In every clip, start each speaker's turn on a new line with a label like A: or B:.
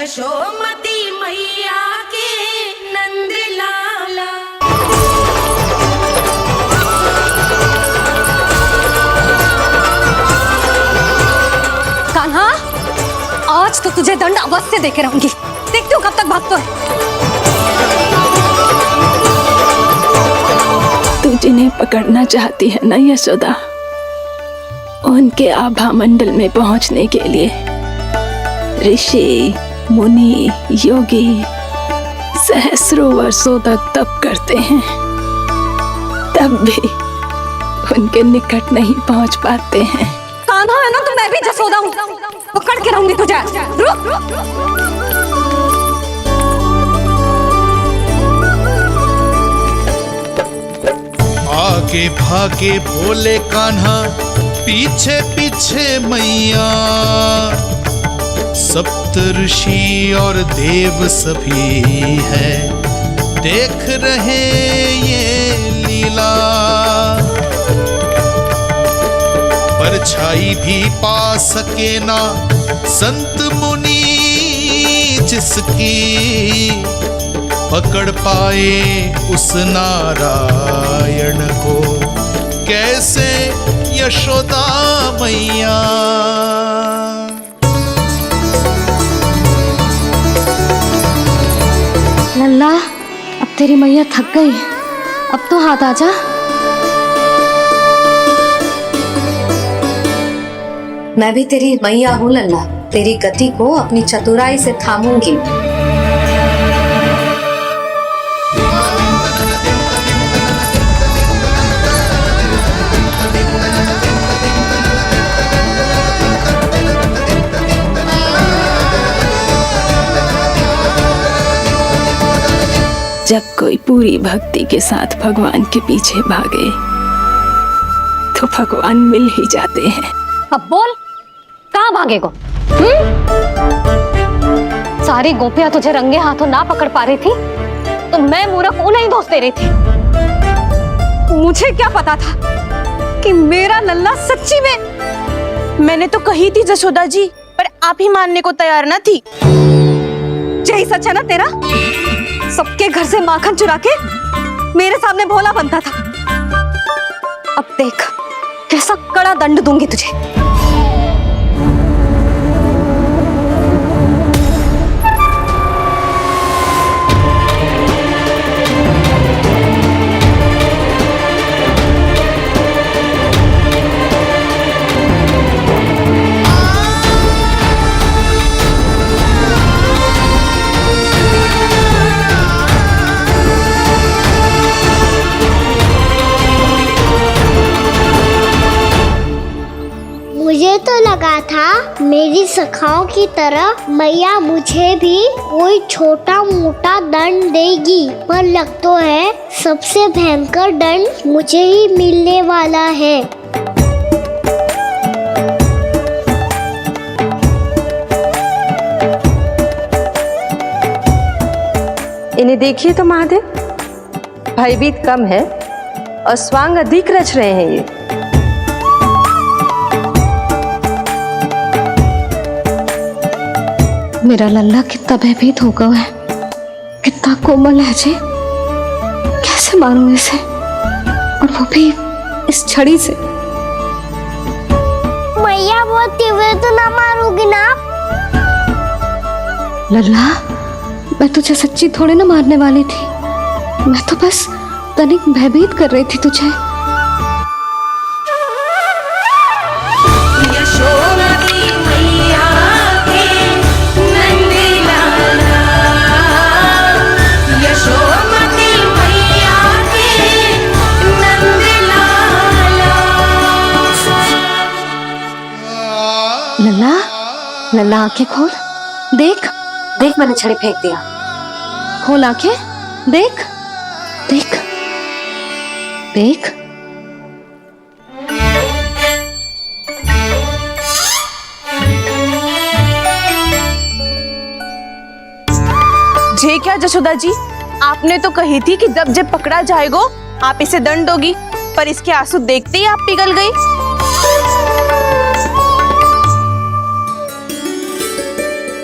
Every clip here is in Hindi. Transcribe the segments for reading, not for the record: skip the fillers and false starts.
A: यशोमती मैया के नंद लाला।
B: कान्हा, आज तो तुझे दंड अवश्य देके रहूंगी। देखती हूँ कब तक भागता है।
C: तू जिन्हें पकड़ना चाहती है ना यशोदा, उनके आभा मंडल में पहुंचने के लिए ऋषि, मुनि, योगी सहस्रों वर्षों तक तप करते हैं, तब भी उनके निकट नहीं पहुंच पाते हैं।
B: कान्हा है ना, तो मैं भी जसोदा हूँ, पकड़ के रहूंगी तुझे। रुक।
D: आगे भागे बोले कान्हा, पीछे पीछे मैया। सप्त ऋषि और देव सभी है, देख रहे ये लीला। परछाई भी पा सके ना संत मुनि जिसकी, पकड़ पाए उस नारायण को कैसे यशोदा मैया।
B: लल्ला, अब तेरी मैया थक गई, अब तो हाथ आजा।
E: मैं भी तेरी मैया हूँ लल्ला, तेरी गति को अपनी चतुराई से थामूंगी।
C: जब कोई पूरी भक्ति के साथ भगवान के पीछे भागे तो भगवान मिल ही जाते हैं।
B: अब बोल, कहाँ भागेगो? सारी गोपियां तुझे रंगे हाथों ना पकड़ पा रही थी तो मैं मूर्ख उन्हें ही दोष दे रही थी। मुझे क्या पता था कि मेरा लल्ला सच्ची में।
F: मैंने तो कही थी जसोदा जी, पर आप ही मानने को तैयार ना थी।
B: यही सच है ना तेरा? सबके घर से माखन चुरा के मेरे सामने भोला बनता था। अब देख कैसा कड़ा दंड दूंगी तुझे।
G: मुझे तो लगा था मेरी सखाओं की तरह मैया मुझे भी कोई छोटा मोटा दंड देगी, पर लग तो है सबसे भयंकर दंड मुझे ही मिलने वाला है।
H: इन्हें देखिए तो महादेव, भयभीत कम है और स्वांग अधिक रच रहे हैं ये।
B: मेरा लल्ला कितना भयभीत हो गया है, कितना कोमल है जी। कैसे मारूं इसे, और वो भी इस छड़ी से।
G: मैया बहुत तीव्र तो ना मारोगी ना?
B: लल्ला, मैं तुझे सच्ची थोड़ी ना मारने वाली थी, मैं तो बस तनिक भयभीत कर रही थी तुझे। लल्ला, लल्ला आंखें खोल, देख
E: देख मैंने छड़ी फेंक दिया।
B: खोल आंखें, देख देख देख।
F: जे क्या जसोदा जी, आपने तो कही थी कि जब पकड़ा जाएगा आप इसे दंड दोगी, पर इसके आंसू देखते ही आप पिघल गई।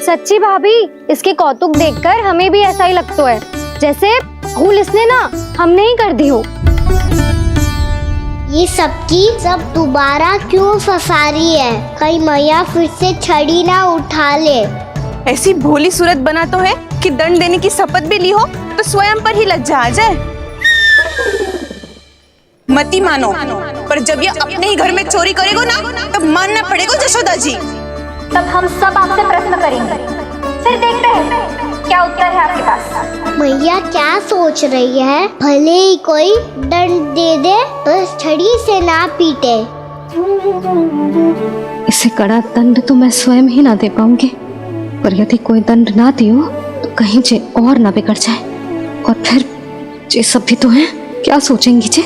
B: सच्ची भाभी, इसके कौतुक देखकर हमें भी ऐसा ही लगता है जैसे भूल इसने ना हमने ही कर दी हो।
G: ये सबकी सब दोबारा क्यों फंसा रही है? कहीं मैया फिर से छड़ी ना उठा ले।
F: ऐसी भोली सूरत बना तो है कि दंड देने की शपथ भी ली हो तो स्वयं पर ही लज्जा आ जाए। मती मानो, पर जब ये अपने ही घर में चोरी करेगा ना तब मानना पड़ेगा जशोदा जी।
B: तब हम सब आपसे प्रश्न करेंगे, फिर देखते हैं क्या उत्तर है आपके पास।
G: मैया क्या सोच रही है? भले ही कोई दंड दे दे, बस छड़ी से ना पीटे।
B: इसे कड़ा दंड तो मैं स्वयं ही ना दे पाऊंगी, पर यदि कोई दंड ना दियो तो कहीं जे और ना बिगड़ जाए, और फिर जे सब भी तो है क्या सोचेंगी जे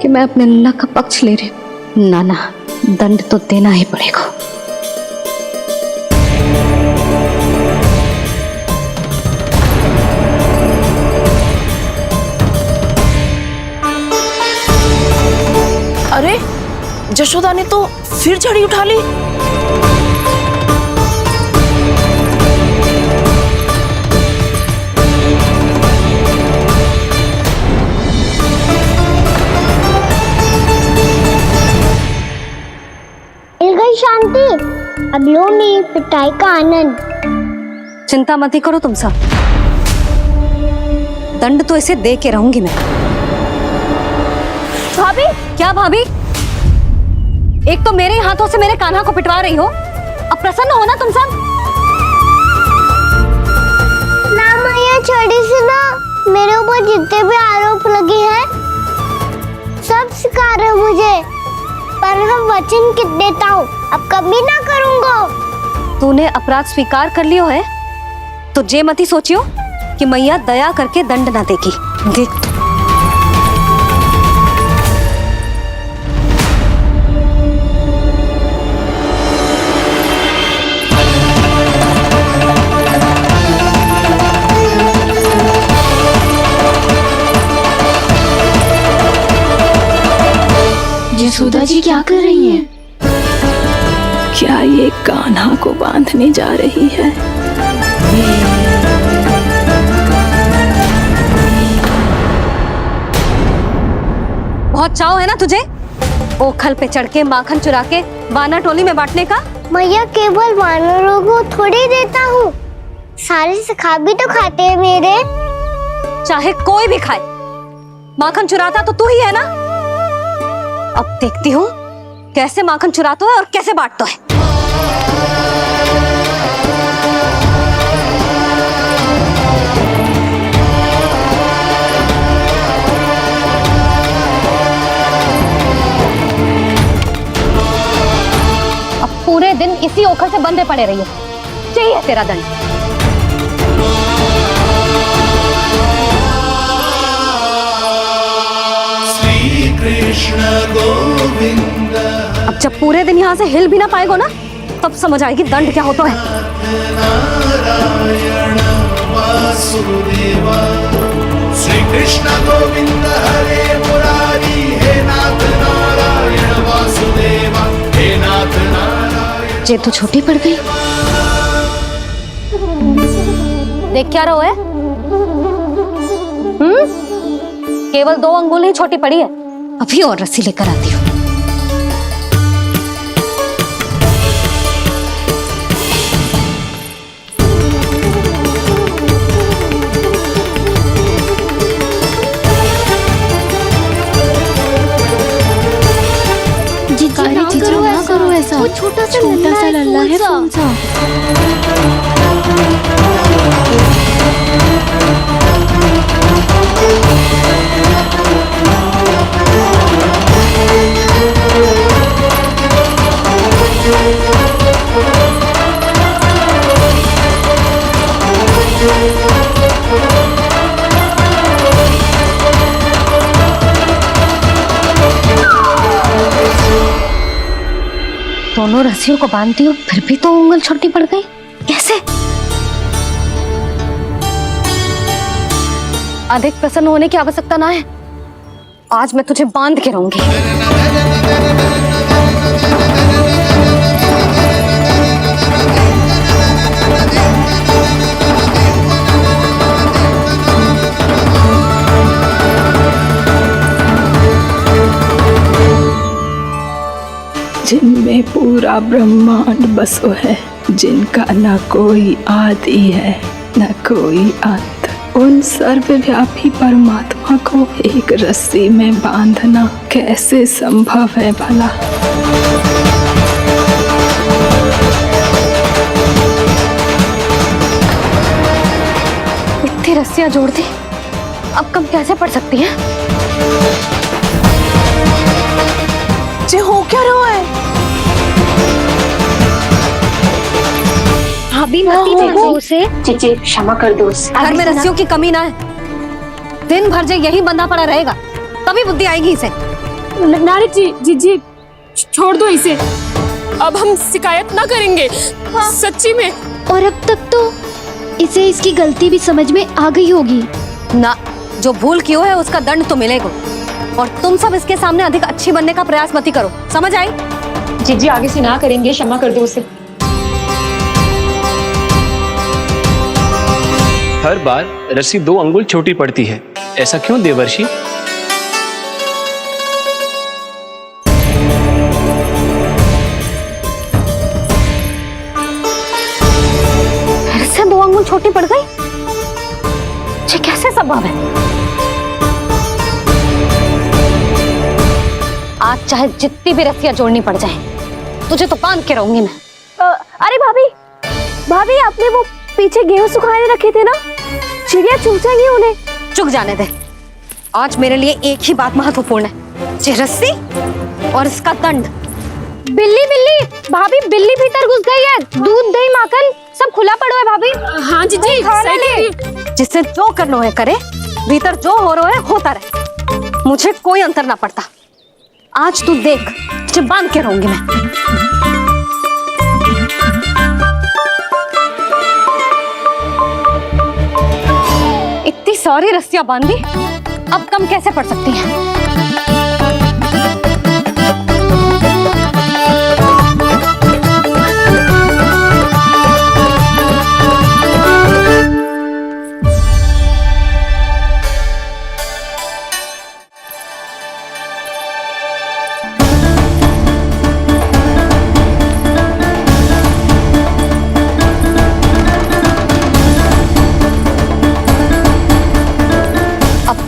B: कि मैं अपने लल्ला का पक्ष ले रही हूँ। ना ना, दंड तो देना ही पड़ेगा।
F: अरे जशोदा ने तो फिर छड़ी उठा ली।
G: मिल गई शांति, अब लो मेरी पिटाई का आनंद।
B: चिंता मत ही करो तुम सब, दंड तो इसे दे के रहूंगी मैं। भाभी, क्या भाभी? एक तो मेरे हाथों से मेरे कान्हा को पिटवा रही हो, अब प्रसन्न हो ना तुम सब?
G: ना मैया, छड़ी से ना मेरे ऊपर जितने भी आरोप लगे हैं सब स्वीकार है मुझे, पर हम वचन कित देता हूँ अब कभी ना करूँगा।
B: तूने अपराध स्वीकार कर लियो है तो जे मत ही सोचियो कि मैया दया करके दंड ना देगी। देख
C: यशोदा जी क्या कर रही हैं? क्या ये कान्हा को बांधने जा रही है?
B: बहुत चाव है ना तुझे ओखल पे चढ़ के माखन चुरा के वानर टोली में बांटने का?
G: मैया, केवल वानरों को थोड़ी देता हूँ, सारे सखा भी तो खाते हैं मेरे।
B: चाहे कोई भी खाए, माखन चुराता तो तू ही है ना। अब देखती हूँ कैसे माखन चुराता है और कैसे बांटता है। अब पूरे दिन इसी ओखल से बंधे पड़े रहिए, चाहिए तेरा दंड।
D: कृष्ण गोविंद।
B: अब जब पूरे दिन यहाँ से हिल भी ना पाएगो ना, तब समझ आएगी दंड क्या होता है।
D: नारायण वासुदेव, श्री कृष्ण गोविंद हरे मुरारी, हे नाथ नारायण वासुदेव, हे नाथ नारायण।
B: जे तो छोटी पड़ गई, देख क्या रहो है? केवल 2 अंगुल ही छोटी पड़ी है, अभी और रस्सी लेकर आती हूँ।
C: जीजू ना करो ऐसा, वो छोटा सा लल्ला है कौन सा?
B: दोनों रस्सियों को बांधती हूँ, फिर भी तो उंगल छोटी पड़ गई, कैसे? अधिक प्रसन्न होने की आवश्यकता ना है, आज मैं तुझे बांध के रहूंगी।
C: पूरा ब्रह्मांड बसो है, जिनका न कोई आदि है न कोई अंत। उन सर्वव्यापी परमात्मा को एक रस्सी में बांधना कैसे संभव है भला?
B: इतनी रस्सियां जोड़ दी, अब कम कैसे पड़ सकती हैं?
F: जे हो क्या रहा है?
B: भाभी मत
G: उसे
E: चीची क्षमा कर दो उसे।
B: घर में रस्सियों की कमी ना है। दिन भर जो यही बंधा पड़ा रहेगा तभी बुद्धि आएगी इसे।
I: नारी जी छोड़ दो इसे, अब हम शिकायत ना करेंगे। सच्ची में।
G: और अब तक तो इसे इसकी गलती भी समझ में आ गई होगी
B: ना। जो भूल क्यों है उसका दंड तो मिलेगा। और तुम सब इसके सामने अधिक अच्छी बनने का प्रयास मत ही करो, समझ आई?
I: जी आगे से ना करेंगे, क्षमा कर दो उसे।
J: हर बार रस्सी 2 अंगुल छोटी पड़ती है, ऐसा क्यों देवर्षि?
B: फिर से 2 अंगुल छोटी पड़ गई? ये कैसे संभव है? आज चाहे जितनी भी रस्सियां जोड़नी पड़ जाए, तुझे तो बांध के रहूंगी मैं।
F: अरे भाभी आपने वो पीछे गेहूं सुखाने रखे थे ना, चिड़िया चुग जाएंगी उन्हें।
B: चुक जाने दे। आज मेरे लिए एक ही बात महत्वपूर्ण है, ये रस्सी और इसका दंड।
F: बिल्ली भाभी, बिल्ली भीतर घुस गई है। दूध दही माखन सब खुला पड़ा है भाभी।
I: हाँ जी सही कह रही है।
B: जिससे जो करना है करे, भीतर जो हो रहा है होता रहे, मुझे कोई अंतर ना पड़ता। आज तू देख, तुझे बांध के रहूंगी मैं। इतनी सारी रस्सियां बांधी, अब कम कैसे पड़ सकती हैं?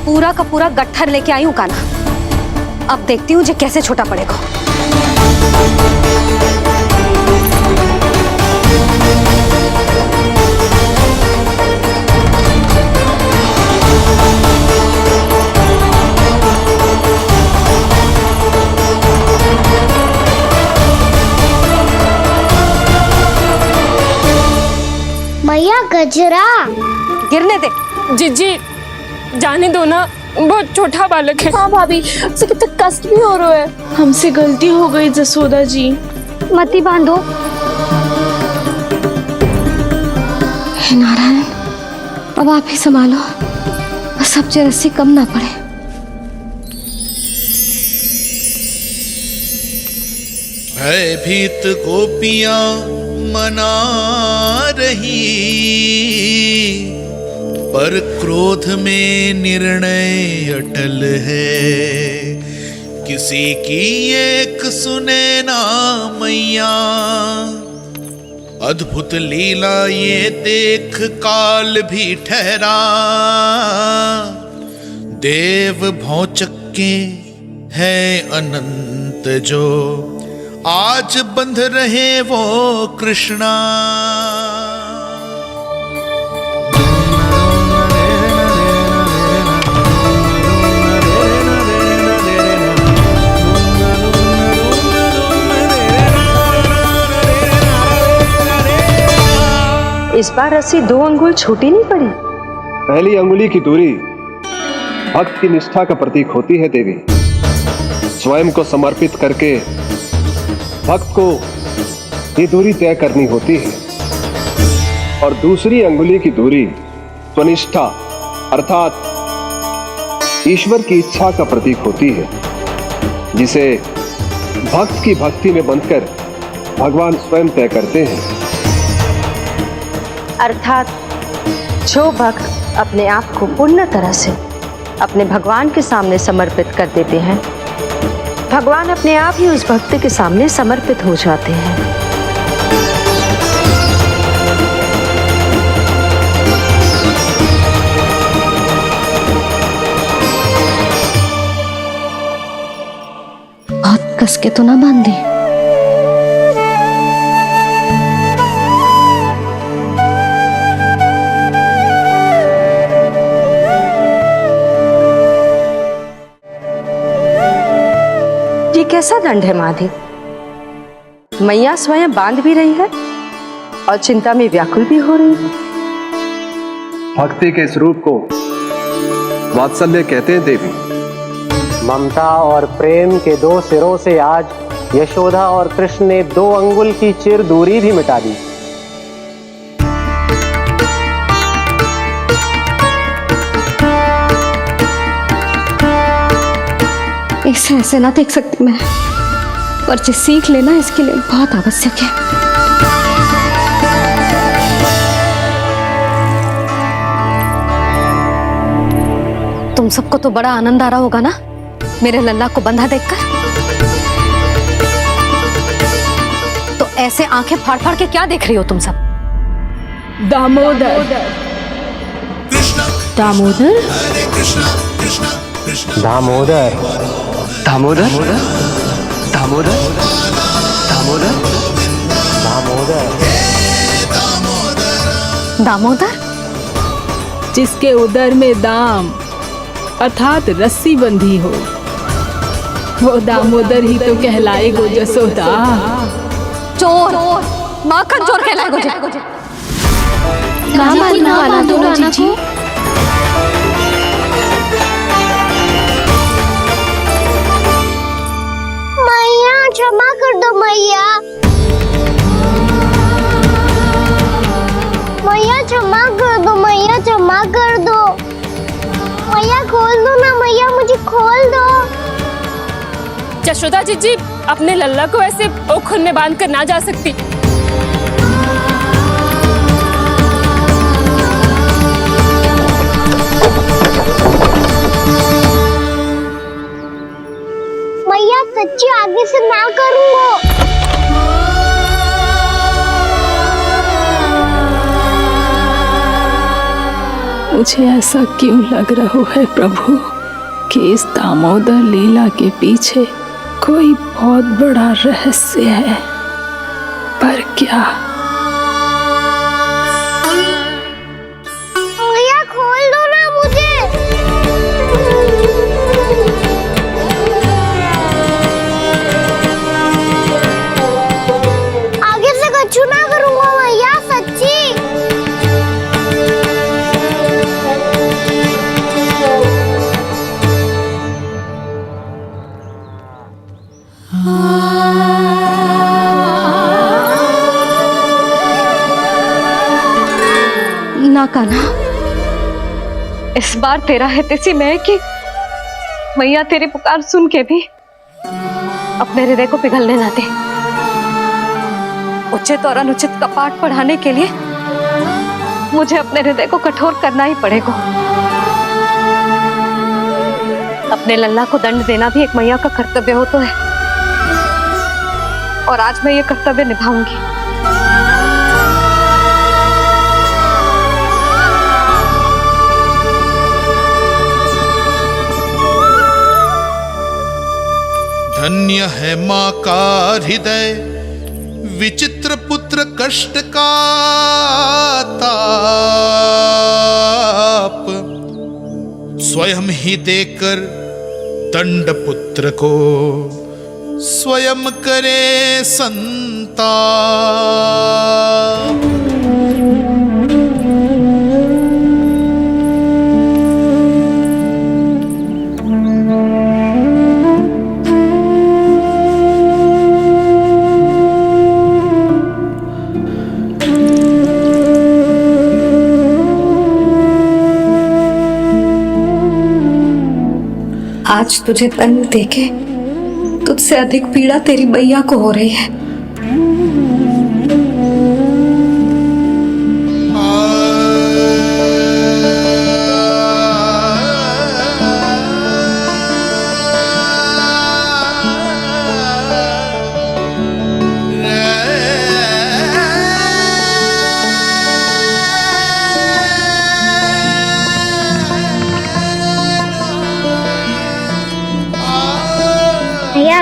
B: पूरा का पूरा गट्ठर लेके आई हूं कान्हा। अब देखती हूँ जे कैसे छोटा पड़ेगा।
G: मैया गजरा
B: गिरने दे।
I: जी जाने दो ना, बहुत छोटा बालक है।
F: हाँ भाभी, उसे कितना कष्ट भी हो रहा है। हमसे गलती हो गई जसोदा जी।
B: मती बांधो। हे नारायण, अब आप ही संभालो, बस अब जे रस्सी कम ना पड़े।
D: भयभीत गोपियां मना रही, पर क्रोध में निर्णय अटल है। किसी की एक सुने ना मैया, अद्भुत लीला ये देख काल भी ठहरा। देव भौचक्के है अनंत जो, आज बंध रहे वो कृष्णा।
H: इस बार रस्सी 2 अंगुल छोटी नहीं पड़ी।
K: पहली अंगुली की दूरी भक्त की निष्ठा का प्रतीक होती है देवी। स्वयं को समर्पित करके भक्त को ये दूरी तय करनी होती है। और दूसरी अंगुली की दूरी स्वनिष्ठा अर्थात ईश्वर की इच्छा का प्रतीक होती है, जिसे भक्त की भक्ति में बंधकर भगवान स्वयं तय करते हैं।
H: अर्थात जो भक्त अपने आप को पूर्ण तरह से अपने भगवान के सामने समर्पित कर देते हैं, भगवान अपने आप ही उस भक्त के सामने समर्पित हो जाते हैं।
B: बहुत कस के तो ना बांधी।
H: ये कैसा दंड है माधे? मैया स्वयं बांध भी रही है और चिंता में व्याकुल भी हो रही है।
K: भक्ति के स्वरूप को वात्सल्य कहते हैं देवी।
L: ममता और प्रेम के दो सिरों से आज यशोदा और कृष्ण ने 2 अंगुल की चिर दूरी भी मिटा दी।
B: इसे ऐसे ना देख सकती मैं, पर जो सीख लेना इसके लिए बहुत आवश्यक है। तुम सबको तो बड़ा आनंद आ रहा होगा ना मेरे लल्ला को बंधा देखकर। तो ऐसे आंखें फाड़ फाड़ के क्या देख रही हो तुम सब?
C: दामोदर।
H: दामोदर?
L: दामोदर।
J: दामोदर? दामोदर? दामोदर?
L: दामोदर।
B: दामोदर?
C: जिसके उदर में दाम अर्थात रस्सी बंधी हो, वो दामोदर ही तो कहलाएगो जसोदा।
B: चोर, माखन चोर कहलाएगो जे।
G: नाम वाला दोनों जीजी। मैया क्षमा कर दो मैया। मैया क्षमा कर दो, मैया क्षमा कर दो। मैया खोल दो ना मैया, मुझे खोल दो।
I: यशोदा जीजी अपने लल्ला को ऐसे ओखल में बांध कर ना जा सकती।
G: मैया सच्ची आगे से ना करूंगा।
C: मुझे ऐसा क्यों लग रहा है प्रभु कि इस दामोदर लीला के पीछे कोई बहुत बड़ा रहस्य है, पर क्या?
G: मैया खोल दो ना मुझे। आगे से कछु ना करूंगा मैया, सच्ची।
B: ना कान्हा, इस बार तेरा है तेसी में कि मैया तेरी पुकार सुन के भी अपने हृदय को पिघलने ना दे। उचित और अनुचित का पाठ पढ़ाने के लिए मुझे अपने हृदय को कठोर करना ही पड़ेगा। अपने लल्ला को दंड देना भी एक मैया का कर्तव्य हो तो है, और आज मैं ये कर्तव्य निभाऊंगी।
D: धन्य है माँ का हृदय, विचित्र पुत्र कष्ट का ताप, स्वयं ही देकर दंड पुत्र को स्वयं करे संताप।
E: आज तुझे दंड देके तुझसे अधिक पीड़ा तेरी मैया को हो रही है।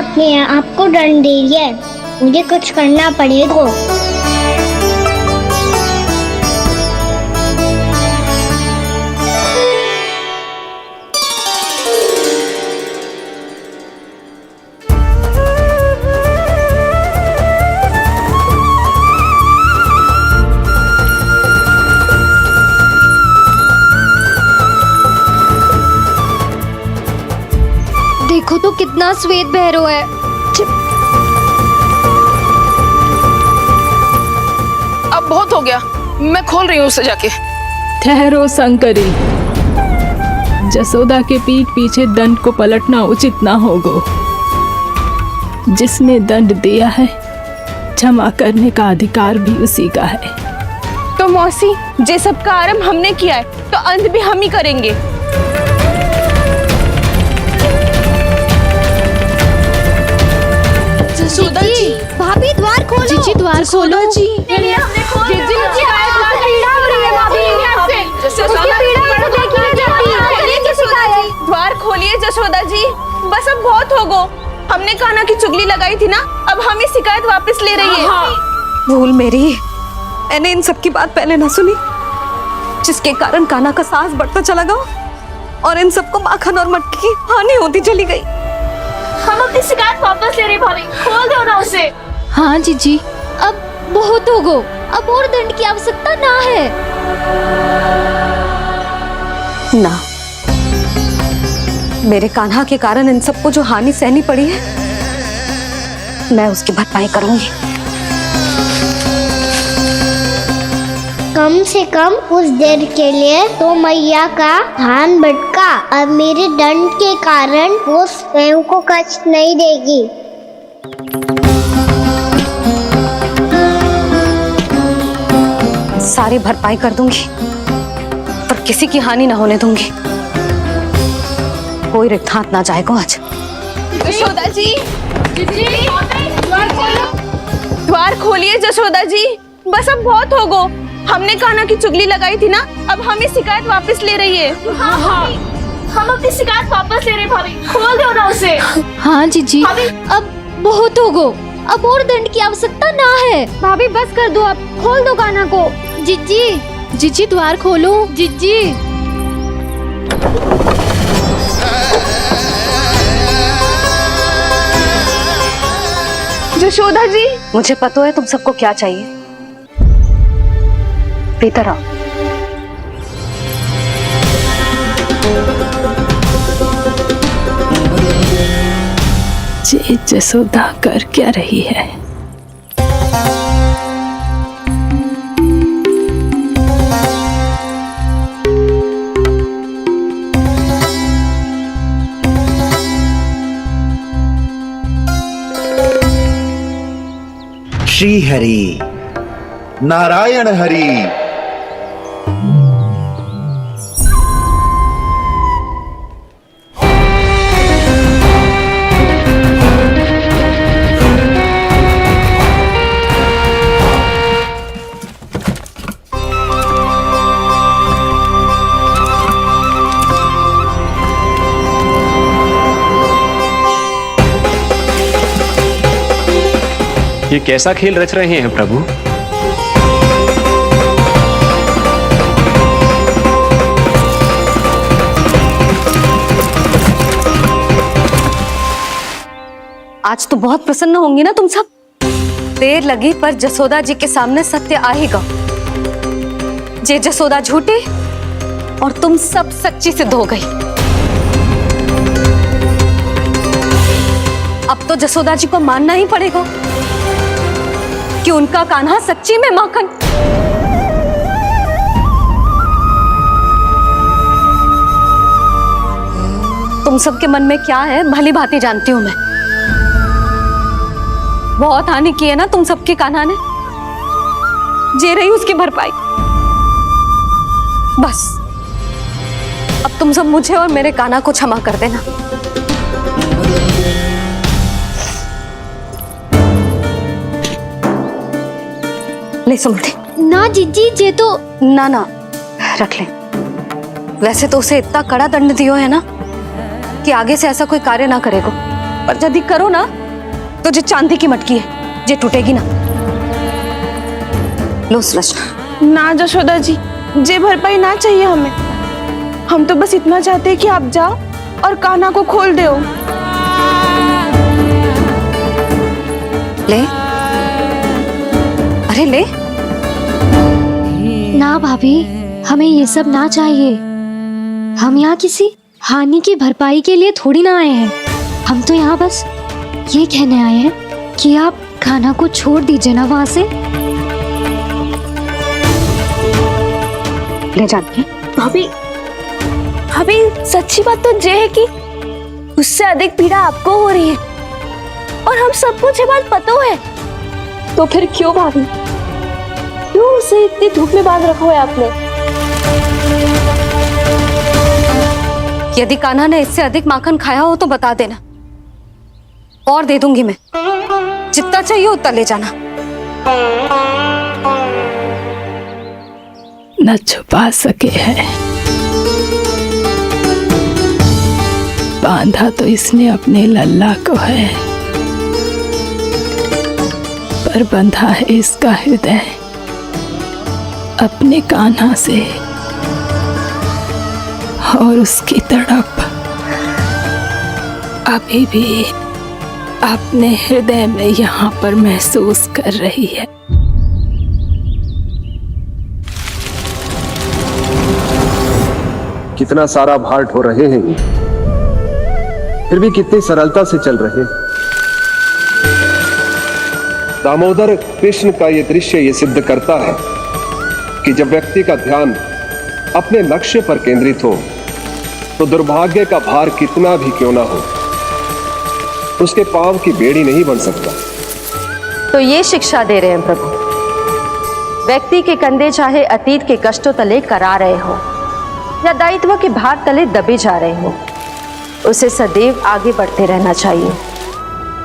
G: अपने आप को दंड दे रही है, मुझे कुछ करना पड़ेगा।
B: देखो तो कितना श्वेत भैरव है।
F: अब बहुत हो गया, मैं खोल रही हूँ उसे जाके।
C: ठहरो शंकरी, जसोदा के पीठ पीछे दंड को पलटना उचित ना होगा। जिसने दंड दिया है, क्षमा करने का अधिकार भी उसी का है।
F: तो मौसी, जे सब का आरंभ हमने किया है तो अंत भी हम ही करेंगे। जसोदा जी,
B: भाभी द्वार खोलो।
F: जीजी द्वार खोलो जी। द्वार खोलिए जसोदा जी, बस अब बहुत हो गो। हमने कान्हा की चुगली लगाई थी ना, अब हम ही शिकायत वापस ले रही है।
B: भूल मेरी, मैंने इन सब की बात पहले ना सुनी, जिसके कारण कान्हा का साहस बढ़ता चला गया और इन सबको माखन और मटकी की हानि होती चली गई।
I: हम अपनी शिकायत वापस ले रहे भाभी, खोल दो ना उसे।
B: हाँ जीजी, अब बहुत हो गो, अब और दंड की आवश्यकता ना है। ना, मेरे कान्हा के कारण इन सबको जो हानि सहनी पड़ी है, मैं उसकी भरपाई करूंगी।
G: कम से कम कुछ देर के लिए तो मैया का ध्यान भटका, अब मेरे दंड के कारण वो स्वयं को कष्ट नहीं देगी।
B: सारी भरपाई कर दूंगी, पर किसी की हानि ना होने दूंगी। कोई रिक्त हाथ ना जाएगा आज।
F: जसोदा जी, द्वार खोलिए जसोदा जी, बस अब बहुत हो गो। हमने कान्हा की चुगली लगाई थी ना, अब हम ही शिकायत वापस ले रही है।
I: हाँ, हम अपनी शिकायत वापस ले रहे भाभी, खोल दो ना उसे।
B: हाँ जीजी, अब बहुत हो गो, अब और दंड की आवश्यकता ना है। भाभी बस कर दो, अब खोल दो कान्हा को। जीजी, जीजी द्वार खोलो। जीजी,
F: जशोदा जी,
B: मुझे पता है तुम सबको क्या चाहिए। भीतर आओ।
C: ये जसोदा कर क्या रही है?
M: श्री हरि नारायण हरि।
J: ये कैसा खेल रच रहे हैं प्रभु?
B: आज तो बहुत प्रसन्न होंगी ना तुम सब। देर लगी पर जसोदा जी के सामने सत्य आएगा। जे जसोदा झूठी और तुम सब सच्ची सिद्ध हो गई। अब तो जसोदा जी को मानना ही पड़ेगा कि उनका कान्हा सच्ची में माखन। तुम सबके मन में क्या है भली भांति जानती हूं मैं। बहुत हानि की है ना तुम सबके कान्हा ने, जे रही उसकी भरपाई। बस अब तुम सब मुझे और मेरे कान्हा को क्षमा कर देना। ले सुमति। ना जीजी, जे तो ना ना रख ले। वैसे तो उसे इतना कड़ा दंड दियो है ना कि आगे से ऐसा कोई कार्य ना करेगा। पर यदि करो ना तो जे चांदी की मटकी है जे टूटेगी ना। लो सुलक्षणा।
F: ना जशोदा जी, जे भरपाई ना चाहिए हमें। हम तो बस इतना चाहते हैं कि आप जाओ और कान्हा को खोल दो।
B: ले, अरे ले।
G: ना भाभी, हमें ये सब ना चाहिए। हम यहाँ किसी हानि की भरपाई के लिए थोड़ी ना आए हैं। हम तो यहाँ बस ये कहने आए हैं कि आप कान्हा को छोड़ दीजिए ना वहाँ से।
B: ले जाती
F: भाभी, भाभी सच्ची बात तो ये है कि उससे अधिक पीड़ा आपको हो रही है और हम सबको ये बात पता है।
I: तो फिर क्यों भाभी, क्यों उसे इतनी धूप में बांध रखा है आपने?
B: यदि कान्हा ने इससे अधिक माखन खाया हो तो बता देना, और दे दूंगी मैं। जितना चाहिए उतना ले जाना।
C: न छुपा सके है, बांधा तो इसने अपने लल्ला को है, पर बंधा है इसका हृदय अपने कान्हा से। और उसकी तड़प अभी भी अपने हृदय में यहाँ पर महसूस कर रही है।
K: कितना सारा भार ढो रहे हैं, फिर भी कितनी सरलता से चल रहे। दामोदर कृष्ण का यह दृश्य ये सिद्ध करता है कि जब व्यक्ति का ध्यान अपने लक्ष्य पर केंद्रित हो तो दुर्भाग्य का भार कितना भी क्यों ना हो, उसके पांव की बेड़ी नहीं बन सकता।
H: तो ये शिक्षा दे रहे हैं प्रभु, व्यक्ति के कंधे चाहे अतीत के कष्टों तले करा रहे हो या दायित्व के भार तले दबे जा रहे हो, उसे सदैव आगे बढ़ते रहना चाहिए।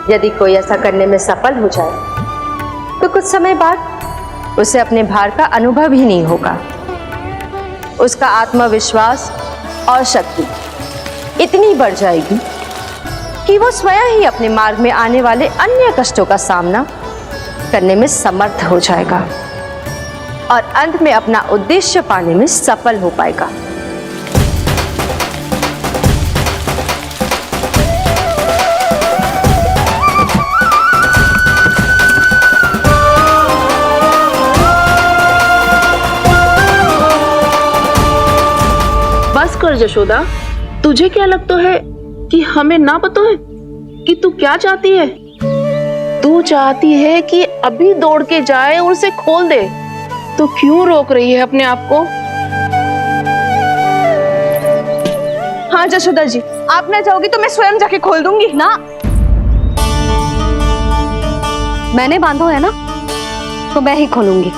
H: यदि कोई ऐसा करने में सफल हो जाए तो कुछ समय बाद उसे अपने भार का अनुभव ही नहीं होगा। उसका आत्मविश्वास और शक्ति इतनी बढ़ जाएगी कि वो स्वयं ही अपने मार्ग में आने वाले अन्य कष्टों का सामना करने में समर्थ हो जाएगा और अंत में अपना उद्देश्य पाने में सफल हो पाएगा।
F: बस कर जशोदा, तुझे क्या लगता है कि हमें ना पता है कि तू क्या चाहती है? तू चाहती है कि अभी दौड़ के जाए और उसे खोल दे, तो क्यों रोक रही है अपने आप को? हाँ जशोदा जी, आप ना जाओगी तो मैं स्वयं जाके खोल दूंगी।
B: ना, मैंने बांधो है ना, तो मैं ही खोलूंगी।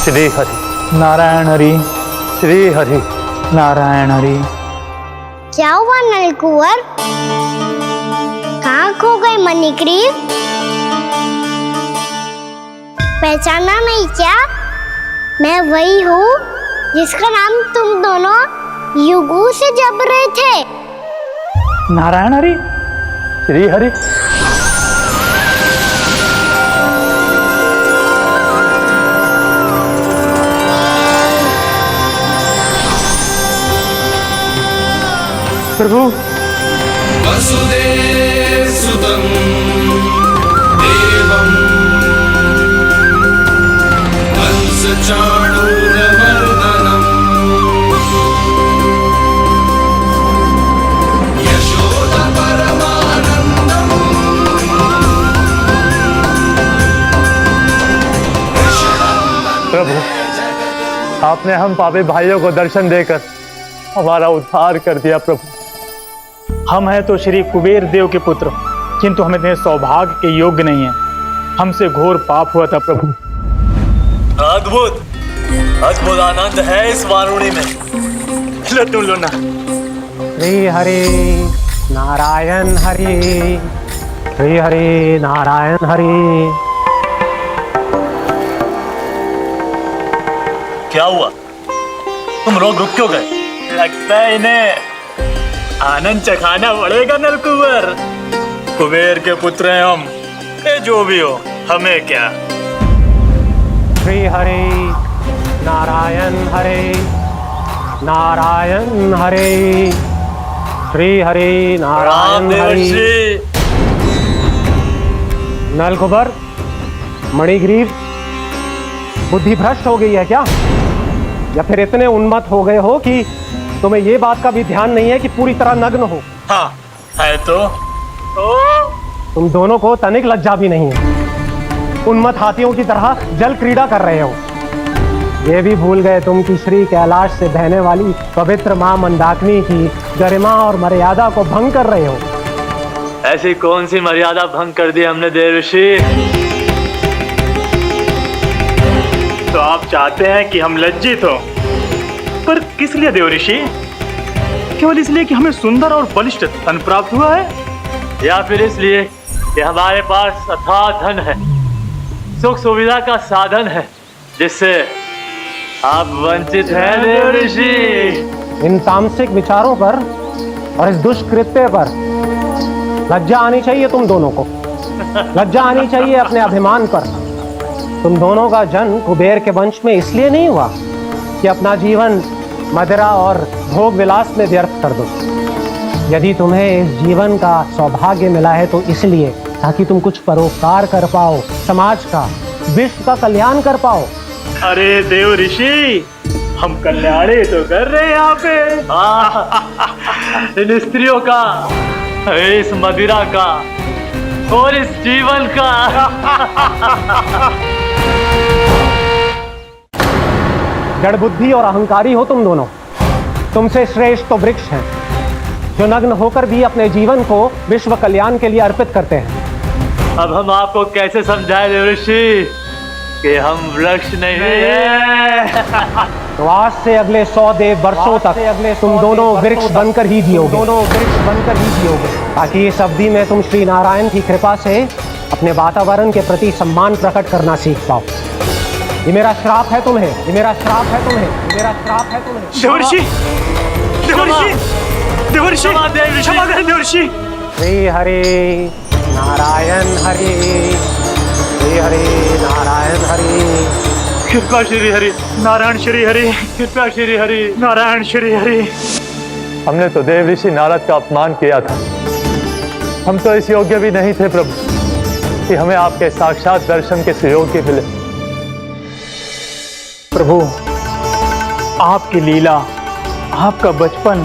L: श्री हरि नारायण हरि, श्री हरि नारायण हरि।
G: क्या हुआ नल कुंवर? कहाँ खो गई मणिग्रीव? पहचाना नहीं क्या? मैं वही हूँ जिसका नाम तुम दोनों युगों से जप रहे थे।
L: नारायण हरि, श्री हरि। प्रभु
D: वसुदेव सुतं देवं कंस
L: आपने हम पापी भाइयों को दर्शन देकर हमारा उद्धार कर दिया प्रभु।
N: हम हैं तो श्री कुबेर देव के पुत्र, किंतु हम इतने सौभाग्य के योग्य नहीं हैं। हमसे घोर पाप हुआ था प्रभु।
O: अद्भुत अद्भुत आनंद है इस वारुणी में। लो तुम लो ना।
L: श्री हरि नारायण हरि, श्री हरि नारायण हरि।
O: क्या हुआ? तुम लोग रुक क्यों गए? लगता है इन्हें आनंद चखाना पड़ेगा नलकुबर। कुबेर के पुत्र हैं हम, ये जो भी हो हमें क्या।
L: श्री हरि नारायण हरि, नारायण हरि, श्री हरि नारायण हरि। नलकुबर, मणिग्रीव, बुद्धि भ्रष्ट हो गई है क्या? या फिर इतने उन्मत्त हो गए हो कि तुम्हें ये बात का भी ध्यान नहीं है कि पूरी तरह नग्न हो?
O: हाँ है तो
L: तुम दोनों को तनिक लज्जा भी नहीं है। उन्मत्त हाथियों की तरह जल क्रीड़ा कर रहे हो। ये भी भूल गए तुम कि श्री कैलाश से बहने वाली पवित्र मां मंदाकिनी की गरिमा और मर्यादा को भंग कर रहे हो।
O: ऐसी कौन सी मर्यादा भंग कर दी हमने देवर्षि?
N: तो आप चाहते हैं कि हम लज्जित हो, पर किस लिए देवऋषि? केवल इसलिए कि हमें सुंदर और बलिष्ठ धन प्राप्त हुआ है,
O: या फिर इसलिए कि हमारे पास अथाह धन है, सुख सुविधा का साधन है, जिससे आप वंचित हैं देवर्षि?
L: इन तामसिक विचारों पर और इस दुष्कृत्य पर लज्जा आनी चाहिए तुम दोनों को। लज्जा आनी चाहिए अपने अभिमान पर। तुम दोनों का जन्म कुबेर के वंश में इसलिए नहीं हुआ कि अपना जीवन मदिरा और भोग विलास में व्यर्थ कर दो। यदि तुम्हें इस जीवन का सौभाग्य मिला है तो इसलिए ताकि तुम कुछ परोपकार कर पाओ, समाज का, विश्व का कल्याण कर पाओ।
N: अरे देवऋषि, हम कल्याण ही तो कर रहे हैं यहाँ पे।
O: इन स्त्रियों का, इस मदिरा का और इस जीवन का।
L: जड़ बुद्धि और अहंकारी हो तुम दोनों। तुमसे श्रेष्ठ तो वृक्ष हैं, जो नग्न होकर भी अपने जीवन को विश्व कल्याण के लिए अर्पित करते हैं।
O: अब हम आपको कैसे समझाएं देवर्षि कि हम वृक्ष नहीं हैं?
L: तो आज से अगले 100 वर्षों तक तुम दोनों वृक्ष बनकर ही जियोगे। ताकि इस अवधि में तुम श्री नारायण की कृपा से अपने वातावरण के प्रति सम्मान प्रकट करना सीख पाओ। ये मेरा श्राप है तुम्हें, ये मेरा श्राप है तुम्हें, ये मेरा श्राप है तुम्हें।
N: देवर्षि, देवर्षि, देवर्षि, क्षमा करें देवर्षि।
L: श्री हरि नारायण हरि, श्री हरि नारायण हरि।
N: कृपा श्री हरि नारायण, श्री हरि कृपा, श्री हरि नारायण, श्री हरि।
L: हमने तो देवर्षि नारद का अपमान किया था। हम तो इस योग्य भी नहीं थे प्रभु कि हमें आपके साक्षात दर्शन के सुयोग्य मिले।
N: प्रभु, आपकी लीला, आपका बचपन,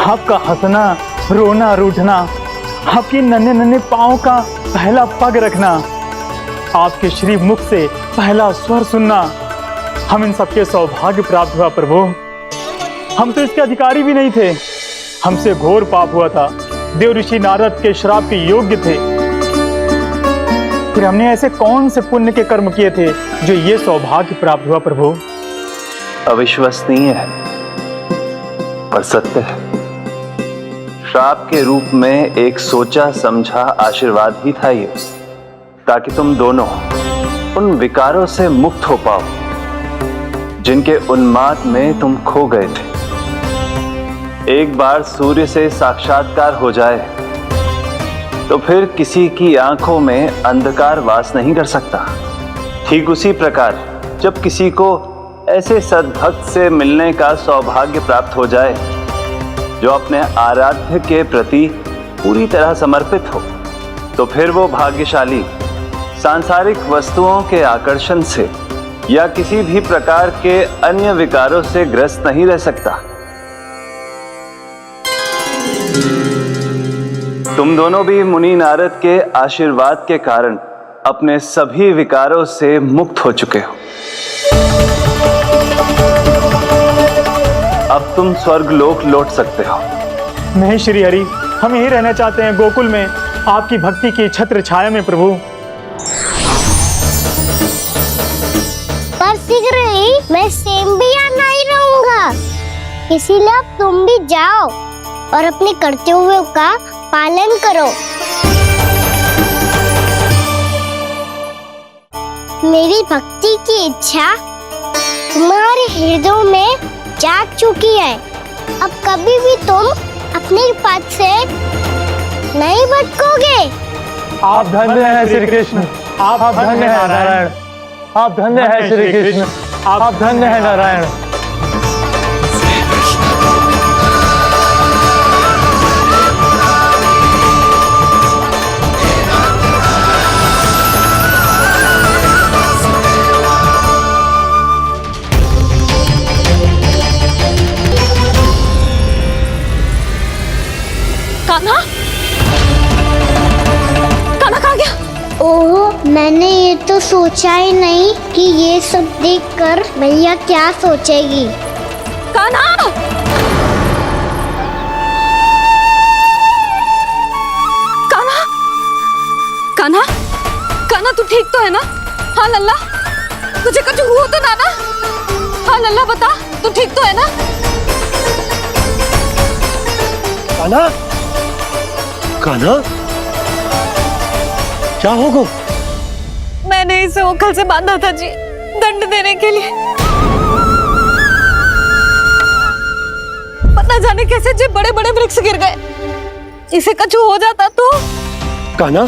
N: आपका हंसना, रोना, रूठना, आपके नन्हे नन्हे पाँव का पहला पग रखना, आपके श्री मुख से पहला स्वर सुनना, हम इन सबके सौभाग्य प्राप्त हुआ प्रभु। हम तो इसके अधिकारी भी नहीं थे। हमसे घोर पाप हुआ था, देवऋषि नारद के श्राप के योग्य थे। फिर हमने ऐसे कौन से पुण्य के कर्म किए थे जो ये सौभाग्य प्राप्त हुआ प्रभु?
P: अविश्वसनीय है पर सत्य है। श्राप के रूप में एक सोचा समझा आशीर्वाद ही था ये, ताकि तुम दोनों उन विकारों से मुक्त हो पाओ जिनके उन्माद में तुम खो गए थे। एक बार सूर्य से साक्षात्कार हो जाए तो फिर किसी की आंखों में अंधकार वास नहीं कर सकता। ठीक उसी प्रकार जब किसी को ऐसे सद्भक्त से मिलने का सौभाग्य प्राप्त हो जाए जो अपने आराध्य के प्रति पूरी तरह समर्पित हो, तो फिर वो भाग्यशाली सांसारिक वस्तुओं के आकर्षण से या किसी भी प्रकार के अन्य विकारों से ग्रस्त नहीं रह सकता। तुम दोनों भी मुनि नारद के आशीर्वाद के कारण अपने सभी विकारों से मुक्त हो चुके हो। अब तुम स्वर्गलोक लौट सकते हो।
N: नहीं श्री हरि, हम यही रहना चाहते हैं गोकुल में, आपकी भक्ति की छत्र छाया में प्रभु।
G: पर शीघ्र ही मैं सेम्बिया नहीं रहूंगा, इसीलिए अब तुम भी जाओ और अपने कर्तव्यों का पालन करो। मेरी भक्ति की इच्छा तुम्हारे हृदय में जाग चुकी है। अब कभी भी तुम अपने पद से नहीं भटकोगे।
N: आप धन्य हैं श्री कृष्ण, आप धन्य हैं नारायण, आप धन्य हैं श्री कृष्ण, आप धन्य हैं नारायण।
B: कान्हा, कान्हा कहाँ गया?
G: ओह, मैंने ये तो सोचा ही नहीं कि ये सब देखकर भैया क्या सोचेगी।
B: कान्हा! कान्हा! कान्हा! कान्हा तू ठीक तो है ना? हाँ लल्ला, तुझे कुछ हुआ तो ना? हाँ लल्ला बता, तू ठीक तो है ना?
L: कान्हा, कान्हा, क्या होगा?
B: मैंने इसे ओखल से बांधा था जी, दंड देने के लिए। पता जाने कैसे जी बड़े बड़े वृक्ष गिर गए, इसे कुछ हो जाता तो।
L: कान्हा,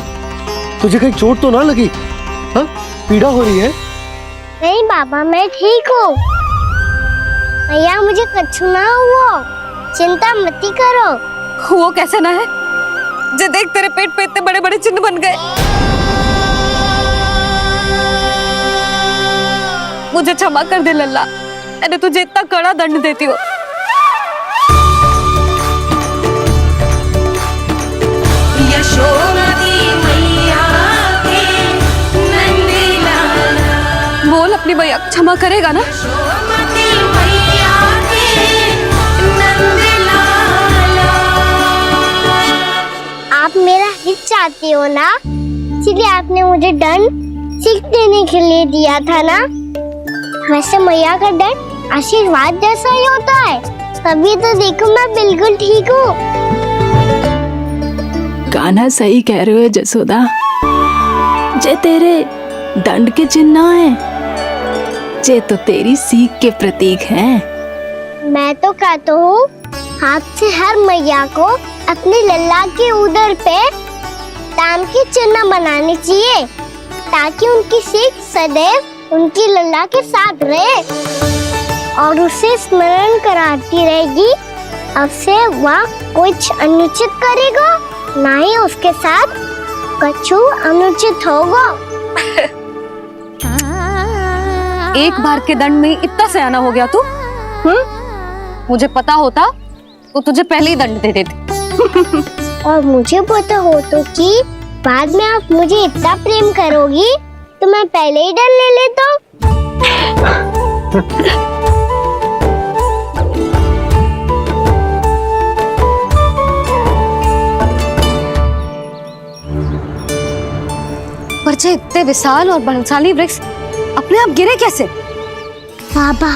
L: तुझे कहीं चोट तो ना लगी? हाँ, पीड़ा हो रही है?
G: नहीं बाबा, मैं ठीक हूँ। भैया मुझे कुछ ना हुआ, चिंता मत करो।
B: वो कैसे ना है? जे देख तेरे पेट पे इतने बड़े बड़े चिन्ह बन गए। मुझे क्षमा कर दे लल्ला, मैंने तुझे इतना कड़ा दंड देती हो।
A: यशोमती मैया के नंद लाला।
B: बोल अपनी भैया क्षमा करेगा ना?
A: यशोमती मैया के नंद लाला।
G: आप मेरा हित चाहते हो ना, इसलिए आपने मुझे दंड सीख देने के लिए दिया था ना। वैसे मैया का दंड आशीर्वाद जैसा ही होता है, तभी तो देखो मैं बिल्कुल ठीक हूँ।
C: कान्हा सही कह रहे हो जसोदा, जे तेरे दंड के चिन्ह है, जे तो तेरी सीख के प्रतीक हैं।
G: मैं तो कहता हूँ हाथ से हर मैया को अपने लल्ला के उदर पे ताम के चिन्ह बनाने चाहिए, ताकि उनकी सीख सदैव उनकी लल्ला के साथ रहे और उसे स्मरण कराती रहेगी। अब से वह कुछ अनुचित करेगा, ना ही उसके साथ कछु अनुचित होगा।
B: एक बार के दंड में इतना सयाना हो गया तू? मुझे पता होता तो तुझे पहले ही दंड दे देती।
G: और मुझे पता हो तो कि बाद में आप मुझे इतना प्रेम करोगी तो मैं पहले ही डर ले लेता हूँ।
B: पर जे इतने विशाल और बलशाली वृक्ष अपने आप गिरे कैसे?
G: बाबा,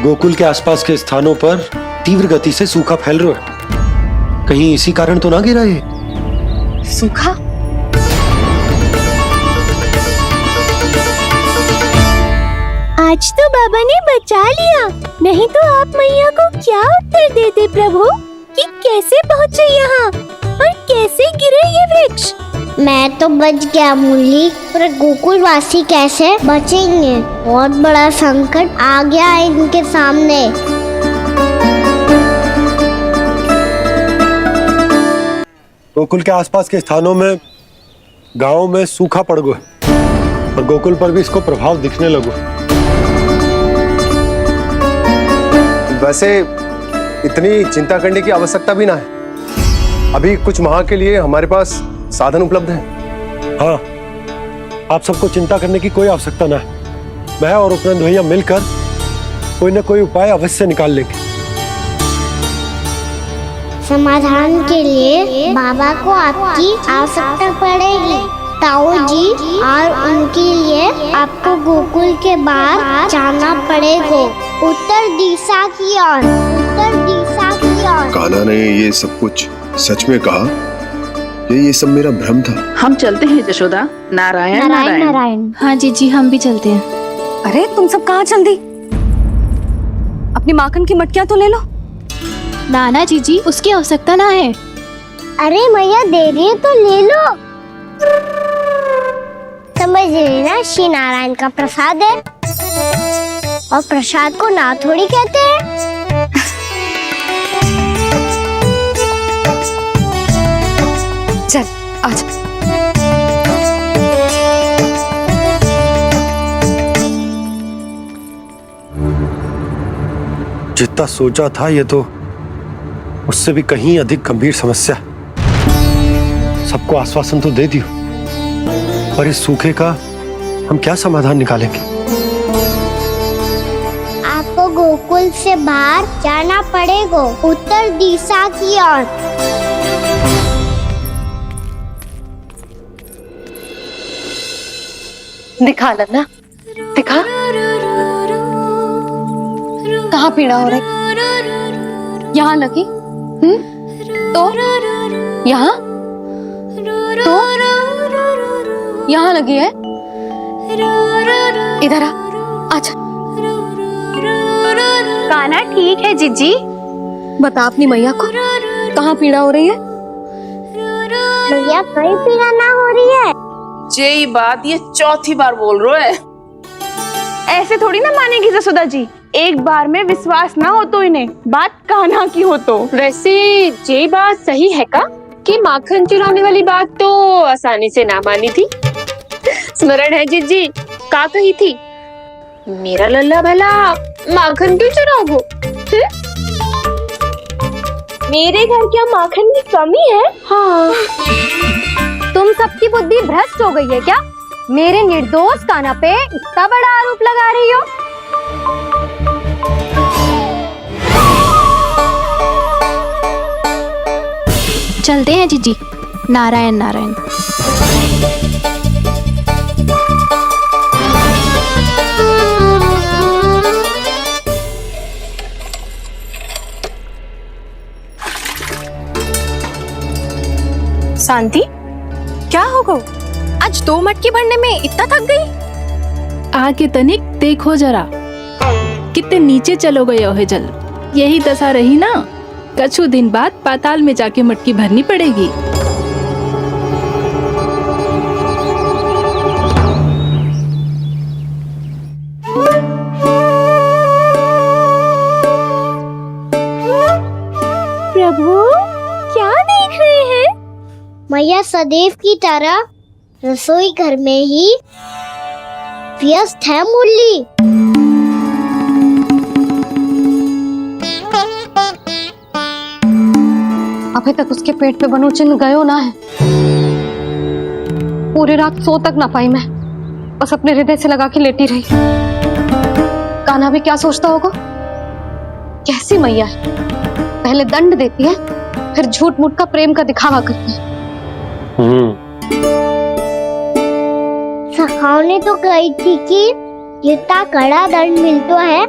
L: गोकुल के आसपास के स्थानों पर तीव्र गति से सूखा फैल रहा है, कहीं इसी कारण तो ना गिरा ये?
B: सूखा?
G: आज तो बाबा ने बचा लिया, नहीं तो आप मैया को क्या उत्तर देते प्रभु कि कैसे पहुँचे यहाँ और कैसे गिरे ये वृक्ष? मैं तो बच गया मुरली, पर गोकुल वासी कैसे बचेंगे? बहुत बड़ा संकट आ गया है इनके सामने।
L: गोकुल के आसपास के स्थानों में, गांवों में सूखा पड़ गया और गोकुल पर भी इसको प्रभाव दिखने लगा।
K: वैसे इतनी चिंता करने की आवश्यकता भी ना है। अभी कुछ माह के लिए हमारे पास साधन उपलब्ध है।
L: हाँ,
K: आप सबको चिंता करने की कोई आवश्यकता ना है। मैं और उपनंद भैया मिलकर कोई ना कोई उपाय अवश्य निकाल लेंगे।
G: समाधान के लिए बाबा को आपकी आवश्यकता पड़ेगी। ताऊ जी और उनके लिए आपको गोकुल के बाहर जाना पड़ेगा, उत्तर दिशा की ओर, उत्तर दिशा की ओर।
Q: कान्हा ने ये सब कुछ सच में कहा? ये सब मेरा भ्रम था?
F: हम चलते हैं यशोदा। नारायण नारायण
B: नारायण।
I: हाँ जी हम भी चलते हैं।
B: अरे तुम सब कहाँ चल दी? अपनी माखन की मटकियाँ तो ले लो।
I: नाना जी उसकी आवश्यकता ना है।
G: अरे मैया दे रही है तो ले लो। समझ रही ना, श्री नारायण का प्रसाद है और प्रसाद को ना थोड़ी कहते हैं।
B: चल आजा।
K: जितना सोचा था ये तो उससे भी कहीं अधिक गंभीर समस्या। सबको आश्वासन तो दे दियो, पर इस सूखे का हम क्या समाधान निकालेंगे?
G: आपको गोकुल से बाहर जाना पड़ेगा, उत्तर दिशा की ओर।
B: दिखा लन्ना, दिखा। कहाँ पीड़ा हो रही? यहाँ लगी? तो यहाँ तो यहाँ लगी है। इधर आ, आजा।
I: कान्हा ठीक है जीजी।
B: बता अपनी मैया को कहाँ पीड़ा हो रही है?
G: मैया कहीं पीड़ा ना हो रही है।
F: यही बात ये चौथी बार बोल रहे है।
I: ऐसे थोड़ी ना मानेगी जसोदा जी। एक बार में विश्वास ना हो तो इन्हें, बात कान्हा की हो तो।
R: वैसे ये बात सही है का कि माखन चुराने वाली बात तो आसानी से ना मानी थी। स्मरण है जीजी का कही थी, मेरा लल्ला भला माखन क्यों चुराओगो?
I: मेरे घर क्या माखन की कमी है?
B: हाँ, तुम सबकी बुद्धि भ्रष्ट हो गई है क्या? मेरे निर्दोष कान्हा पे इतना बड़ा आरोप लगा रही हो?
I: चलते हैं जीजी। नारायण नारायण।
B: शांति, क्या हो गया? आज 2 मटकी भरने में इतना थक गई?
C: आगे तनिक देखो जरा, कितने नीचे चलो गए हो जल। यही दशा रही ना, कछु दिन बाद पाताल में जाके मटकी भरनी पड़ेगी।
G: प्रभु क्या देख रहे हैं? मैया सदैव की तरह रसोई घर में ही व्यस्त है मुरली।
B: अभी तक उसके पेट पे बनो चिन्ह गयो ना है। पूरी रात सो तक ना पाई मैं, बस अपने हृदय से लगा के लेटी रही। कान्हा भी क्या सोचता होगा? कैसी मैया है, पहले दंड देती है फिर झूठ मूठ का प्रेम का दिखावा करती है।
G: सखाओ ने तो कही थी कि जितना कड़ा दंड मिलता है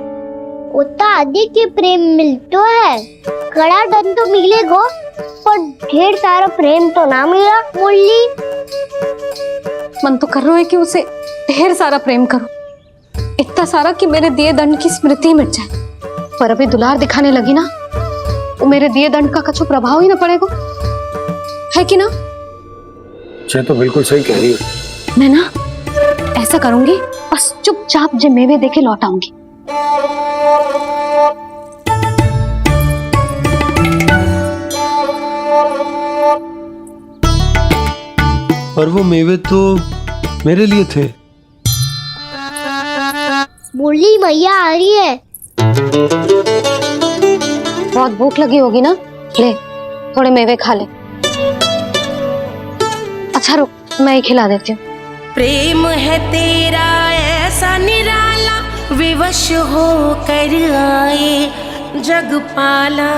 G: उतना अधिक ही प्रेम मिलता है। कड़ा दंड तो मिलेगा पर ढेर सारा प्रेम तो ना मिला मुरली।
B: मन तो कर रहा है कि उसे ढेर सारा प्रेम करो, इतना सारा कि मेरे दिए दंड की स्मृति मिट जाए। पर अभी दुलार दिखाने लगी ना, वो मेरे दिए दंड का कछु प्रभाव ही ना पड़ेगा, है कि ना?
K: ये तो बिल्कुल सही कह रही है।
B: मैं ना ऐसा करूंगी, बस चुपचाप जे मेवे देखे लौट आऊंगी।
K: पर वो मेवे तो मेरे लिए थे।
G: मुरली मैया आ रही है।
B: बहुत भूख लगी होगी ना, ले थोड़े मेवे खा ले। अच्छा रुक, मैं ही खिला देती हूँ।
A: प्रेम है तेरा ऐसा निराला, विवश हो कर आए जगपाला।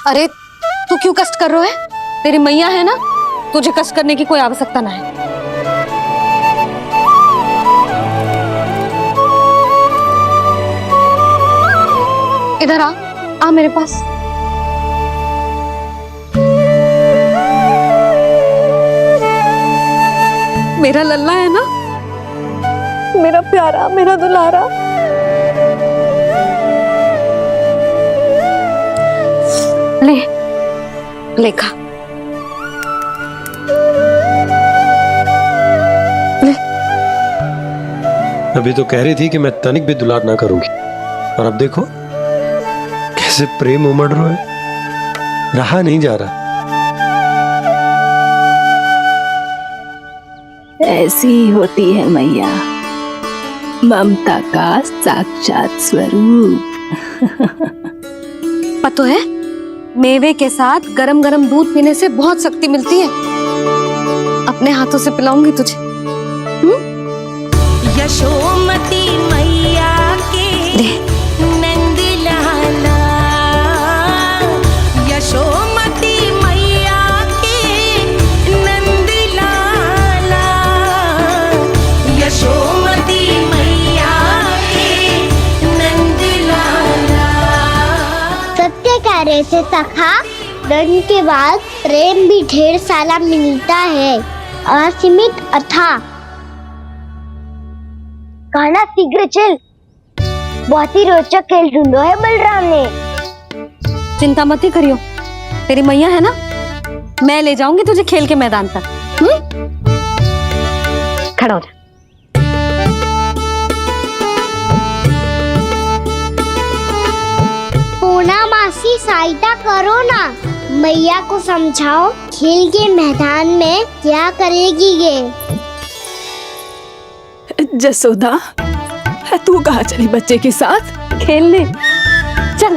B: अरे तू क्यों कष्ट कर रहा है? तेरी मैया है ना, तुझे कष्ट करने की कोई आवश्यकता ना है। इधर आ मेरे पास। मेरा लल्ला है ना, मेरा प्यारा, मेरा दुलारा। ले लेखा ले।
S: अभी तो कह रही थी कि मैं तनिक भी दुलार ना करूंगी, और अब देखो कैसे प्रेम उमड़ रहा है, रहा नहीं जा रहा।
C: ऐसी ही होती है मैया, ममता का साक्षात स्वरूप।
B: पता है, मेवे के साथ गरम गरम दूध पीने से बहुत शक्ति मिलती है। अपने हाथों से पिलाऊंगी तुझे।
A: यशोमती मैया के नंद लाला, यशोमती मैया के नंद लाला, यशोमती मैया के नंद लाला।
G: सत्य कह रहे थे सखा, दंड के बाद प्रेम भी ढेर सारा मिलता है, असीमित अथाह। कहना शीघ्र चल, बहुत ही रोचक खेल ढूंढो है बलराम ने।
B: चिंता मत ही करियो, तेरी मैया है ना, मैं ले जाऊंगी तुझे खेल के मैदान तक। खड़ा हो जा।
G: पूना मासी सहायता करो ना, मैया को समझाओ खेल के मैदान में क्या करेगी ये।
C: जसोदा, तू कहाँ चली बच्चे के साथ
B: खेलने? चल।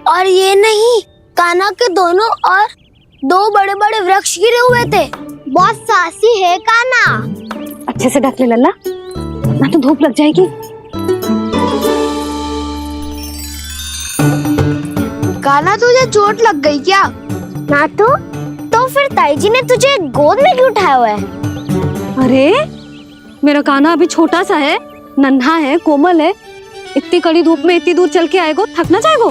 G: और ये नहीं, कान्हा के दोनों और दो बड़े बड़े वृक्ष गिरे हुए थे। बहुत साहसी है कान्हा।
B: अच्छे से ढक ले लल्ला, ना तो धूप लग जाएगी।
G: कान्हा, तुझे चोट लग गई क्या? ना तो फिर ताई जी ने तुझे गोद में क्यों उठाया हुआ है?
B: अरे मेरा कान्हा अभी छोटा सा है, नन्हा है, कोमल है। इतनी कड़ी धूप में इतनी दूर चल के आएगो, थक ना जाएगो।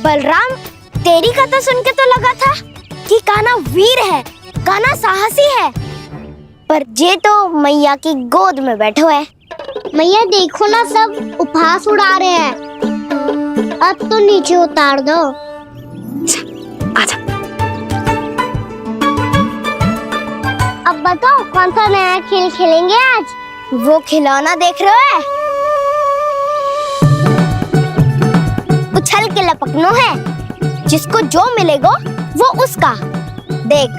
G: बलराम, तेरी कथा सुन के तो लगा था कि कान्हा वीर है, कान्हा साहसी है, पर ये तो मैया की गोद में बैठो है। मैया देखो ना, सब उपहास उड़ा रहे हैं। अब तो नीचे उतार दो।
B: आजा।
G: अब बताओ कौन सा नया खेल खेलेंगे आज? वो खिलौना देख रहे हो? उछल के लपकनो है, जिसको जो मिलेगा वो उसका। देख।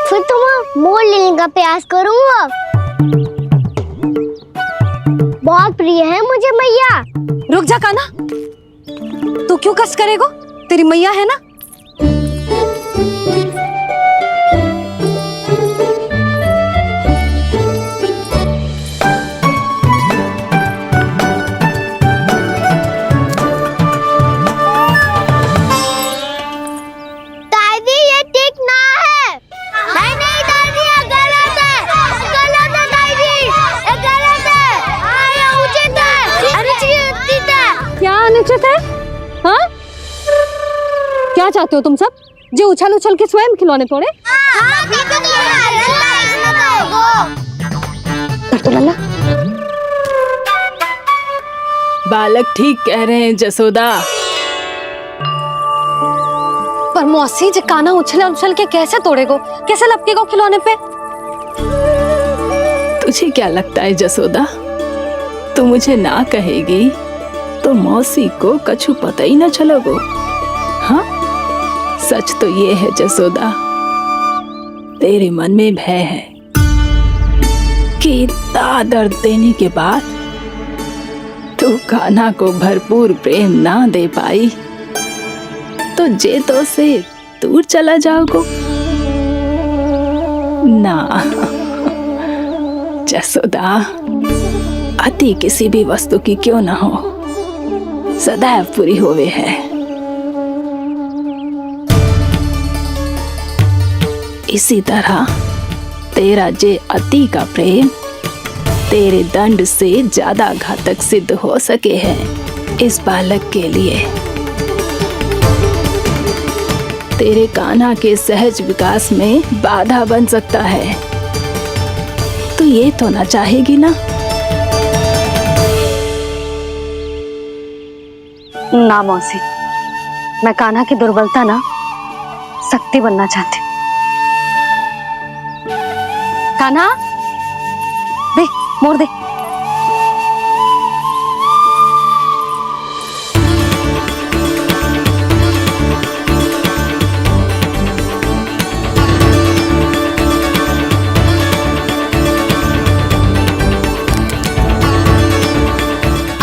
G: फिर तुम मोड़ लेने का प्रयास करूंगा। बहुत प्रिय है मुझे मैया।
B: रुक जा कान्हा, तू क्यों कष्ट करेगो? तेरी मैया है ना।
G: दादी, ये ठीक ना है। नहीं नहीं दादी, ये गलत है। गलत है दादी, ये गलत है। ये उचित है, अनुचित है।
B: क्या अनुचित है? हाँ? क्या चाहते हो तुम सब? जो उछल उछल के स्वयं खिलौने तोड़े? तो लल्ला,
C: बालक ठीक कह रहे हैं जसोदा।
B: पर मौसी, जे कान्हा उछल उछल के कैसे तोड़ेगो, कैसे लपकेगो खिलौने पे?
C: तुझे क्या लगता है जसोदा, तू मुझे ना कहेगी तो मौसी को कछु पता ही न चलोगो। हाँ, सच तो ये है जसोदा, तेरे मन में भय है कि इतना दर्द देने के बाद तू कान्हा को भरपूर प्रेम ना दे पाई तो जेतो से दूर चला जाओगो ना। जसोदा, अति किसी भी वस्तु की क्यों ना हो, सदैव पूरी होवे है। इसी तरह तेरा जे अति का प्रेम तेरे दंड से ज्यादा घातक सिद्ध हो सके है इस बालक के लिए। तेरे कान्हा के सहज विकास में बाधा बन सकता है। तो ये तो ना चाहेगी ना?
B: ना मौसी, मैं कान्हा की दुर्बलता ना शक्ति बनना चाहती। कान्हा, दे मोड़ दे।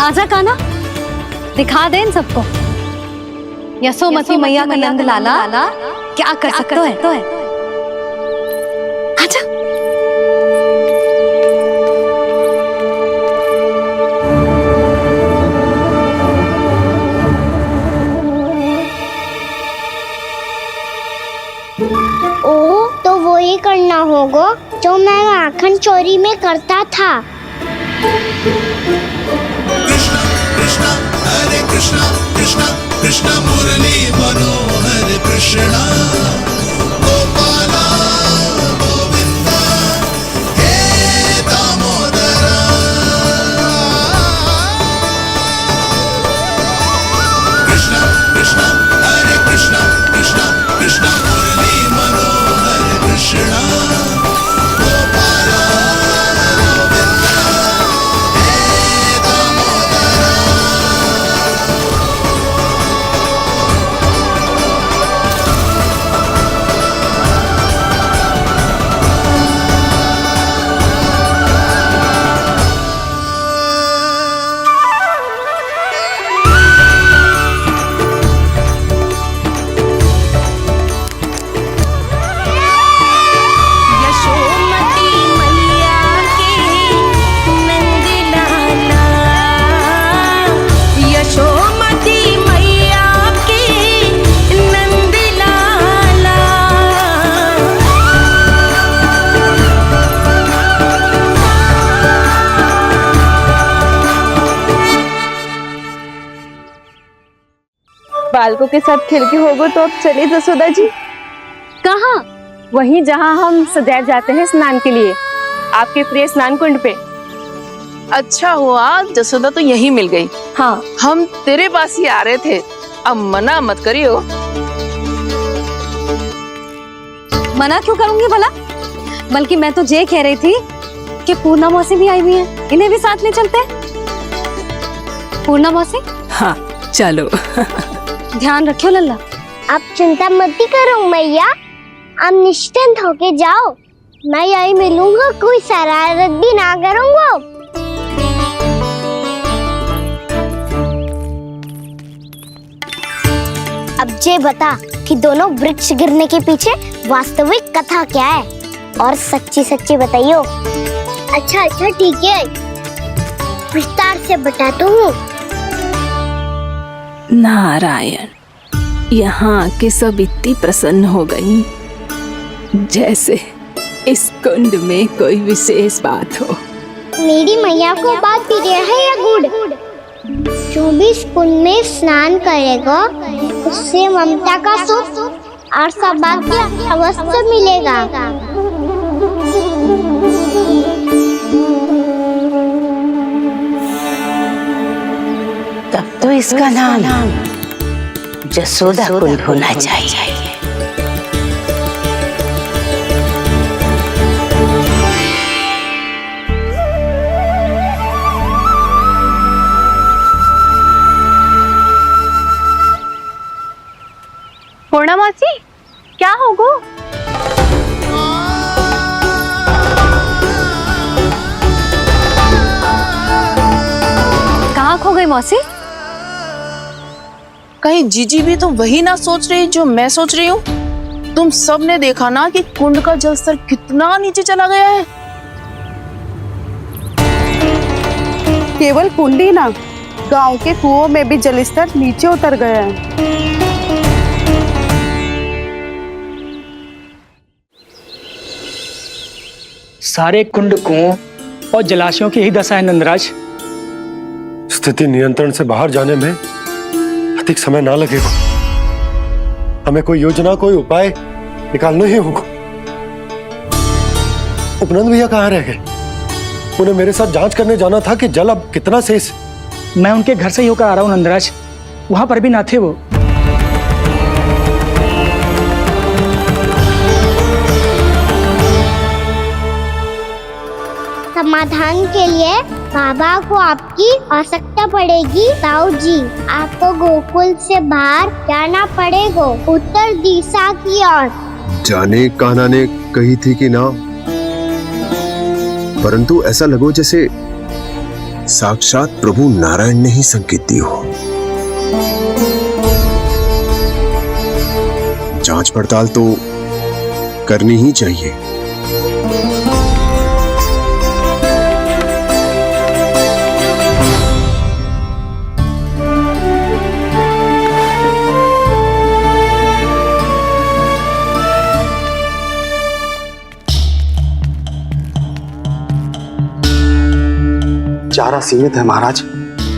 B: आजा कान्हा, दिखा दे इन सबको यशोमती मैया का नंद लाला क्या कर सकता है। आजा।
G: ओ, तो वो ही करना होगा जो मैं माखन चोरी में करता था।
D: कृष्णा कृष्णा हरे कृष्णा कृष्णा कृष्णा मुरली मनोहर कृष्णा गोपाला गोविंदा हे दामोदरा। कृष्णा कृष्णा हरे कृष्णा कृष्णा कृष्णा मुरली मनोहर कृष्णा गोपाला गोविंदा हे दामोदरा।
A: यशोमती मैया के नंद लाला, यशोमती मैया के नंद लाला।
F: बालकों के साथ खेल के होगो तो अब चलिए जसोदा जी।
R: कहाँ? वहीं जहाँ हम सदैव जाते हैं स्नान के लिए, आपके प्रिय स्नान कुंड पे।
F: अच्छा हुआ जसोदा तो यही मिल गई।
R: हाँ,
F: हम तेरे पास ही आ रहे थे, अब मना मत करियो।
B: मना क्यों करूंगी भला? बल्कि मैं तो ये कह रही थी कि पूर्णा मौसी भी आई हुई है, इन्हें भी साथ ले चलते हैं। पूर्णा मौसी,
C: हाँ चलो।
B: ध्यान रखियो लल्ला।
G: आप चिंता मत करो मैया, आप निश्चिंत होके जाओ, मैं यही मिलूंगा, कोई शरारत भी ना करूंगा। अब ये बता कि दोनों वृक्ष गिरने के पीछे वास्तविक कथा क्या है, और सच्ची सच्ची बताइयो। अच्छा अच्छा ठीक है, विस्तार से बताता हूँ।
C: नारायण, यहाँ के सब इतनी प्रसन्न हो गई जैसे इस कुंड में कोई विशेष बात हो।
G: मेरी मैया को बात प्रिय है या गुड़? जो भी इस कुंड में स्नान करेगा उससे ममता का सुख और सौभाग्य अवश्य मिलेगा।
T: तब तो इसका नाम जसोदा कुंड होना चाहिए।
B: मीना मौसी, क्या हो गो? कहाँ खो गई मौसी?
F: कहीं जीजी भी तो वही ना सोच रही जो मैं सोच रही हूँ? तुम सब ने देखा ना कि कुंड का जलस्तर कितना नीचे चला गया है।
U: केवल कुंड ही ना, गांव के कुओं में भी जलस्तर नीचे उतर गया है।
N: सारे कुंड, कुओं और जलाशयों की ही दशा है नंदराज।
S: स्थिति नियंत्रण से बाहर जाने में अधिक समय ना लगेगा। हमें कोई योजना, कोई उपाय निकालना ही होगा। उपनंद भैया कहाँ रह गए? उन्हें मेरे साथ जांच करने जाना था कि जल अब कितना शेष।
N: मैं उनके घर से ही होकर आ रहा हूँ नंदराज, वहां पर भी ना थे वो।
G: समाधान के लिए बाबा को आपकी आवश्यकता पड़ेगी। ताऊ जी, आपको गोकुल से बाहर जाना पड़ेगा, उत्तर दिशा की ओर।
Q: जाने कान्हा ने कही थी कि ना, परंतु ऐसा लगो जैसे साक्षात प्रभु नारायण ने ही संकेत दी हो। जांच पड़ताल तो करनी ही चाहिए।
V: चारा सीमित है महाराज,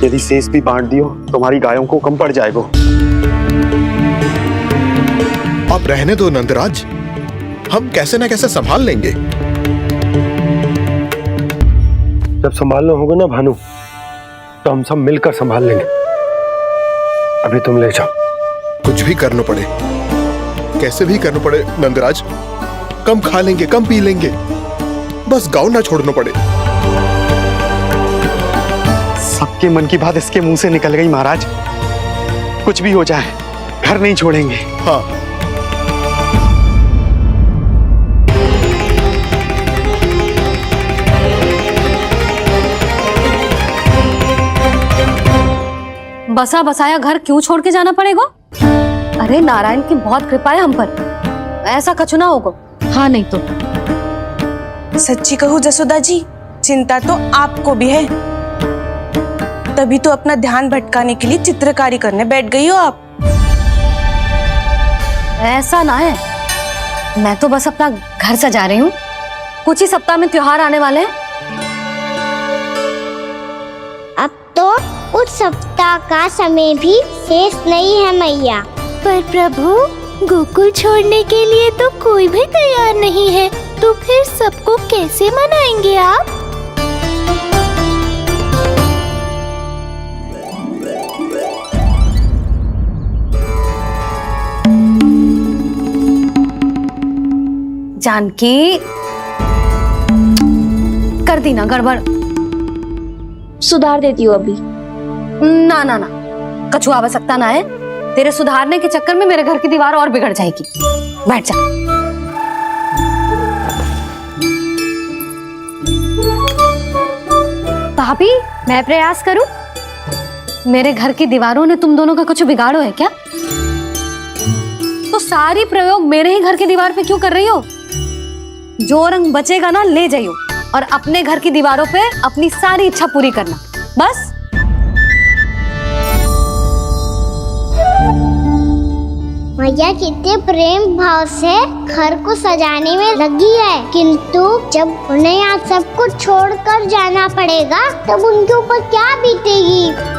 V: यदि शेष भी बांट दियो तो हमारी गायों को कम पड़ जाएगा।
Q: अब रहने दो नंदराज, हम कैसे न कैसे संभाल लेंगे।
S: जब संभालना होगा ना भानु, तो हम सब मिलकर संभाल लेंगे। अभी तुम ले जाओ।
Q: कुछ भी करना पड़े, कैसे भी करना पड़े नंदराज, कम खा लेंगे, कम पी लेंगे, बस गाँव ना छोड़ना पड़े।
V: सबके मन की बात इसके मुंह से निकल गई महाराज। कुछ भी हो जाए घर नहीं छोड़ेंगे।
Q: हाँ,
B: बसा बसाया घर क्यों छोड़ के जाना पड़ेगा? अरे नारायण की बहुत कृपा है हम पर, ऐसा कछु ना होगा। हाँ नहीं तो
W: सच्ची कहूँ जसोदा जी, चिंता तो आपको भी है, तभी तो अपना ध्यान भटकाने के लिए चित्रकारी करने बैठ गई हो आप।
B: ऐसा ना है, मैं तो बस अपना घर सजा रही हूँ। कुछ ही सप्ताह में त्योहार आने वाले हैं।
G: अब तो कुछ सप्ताह का समय भी शेष नहीं है मैया।
X: पर प्रभु, गोकुल छोड़ने के लिए तो कोई भी तैयार नहीं है, तो फिर सबको कैसे मनाएंगे आप?
B: जानकी, कर दी ना गड़बड़।
G: सुधार देती हूँ अभी।
B: ना ना ना, कछु आवश्यकता ना है। तेरे सुधारने के चक्कर में मेरे घर की दीवार और बिगड़ जाएगी। बैठ जा। भाभी, मैं प्रयास करूं? मेरे घर की दीवारों ने तुम दोनों का कुछ बिगाड़ो है क्या? तो सारी प्रयोग मेरे ही घर की दीवार पे क्यों कर रही हो? जो रंग बचेगा ना ले जाइयो, और अपने घर की दीवारों पे अपनी सारी इच्छा पूरी करना, बस।
G: मैया कितने प्रेम भाव से घर को सजाने में लगी है, किंतु जब उन्हें यहाँ सब कुछ छोड़कर जाना पड़ेगा तब उनके ऊपर क्या बीतेगी।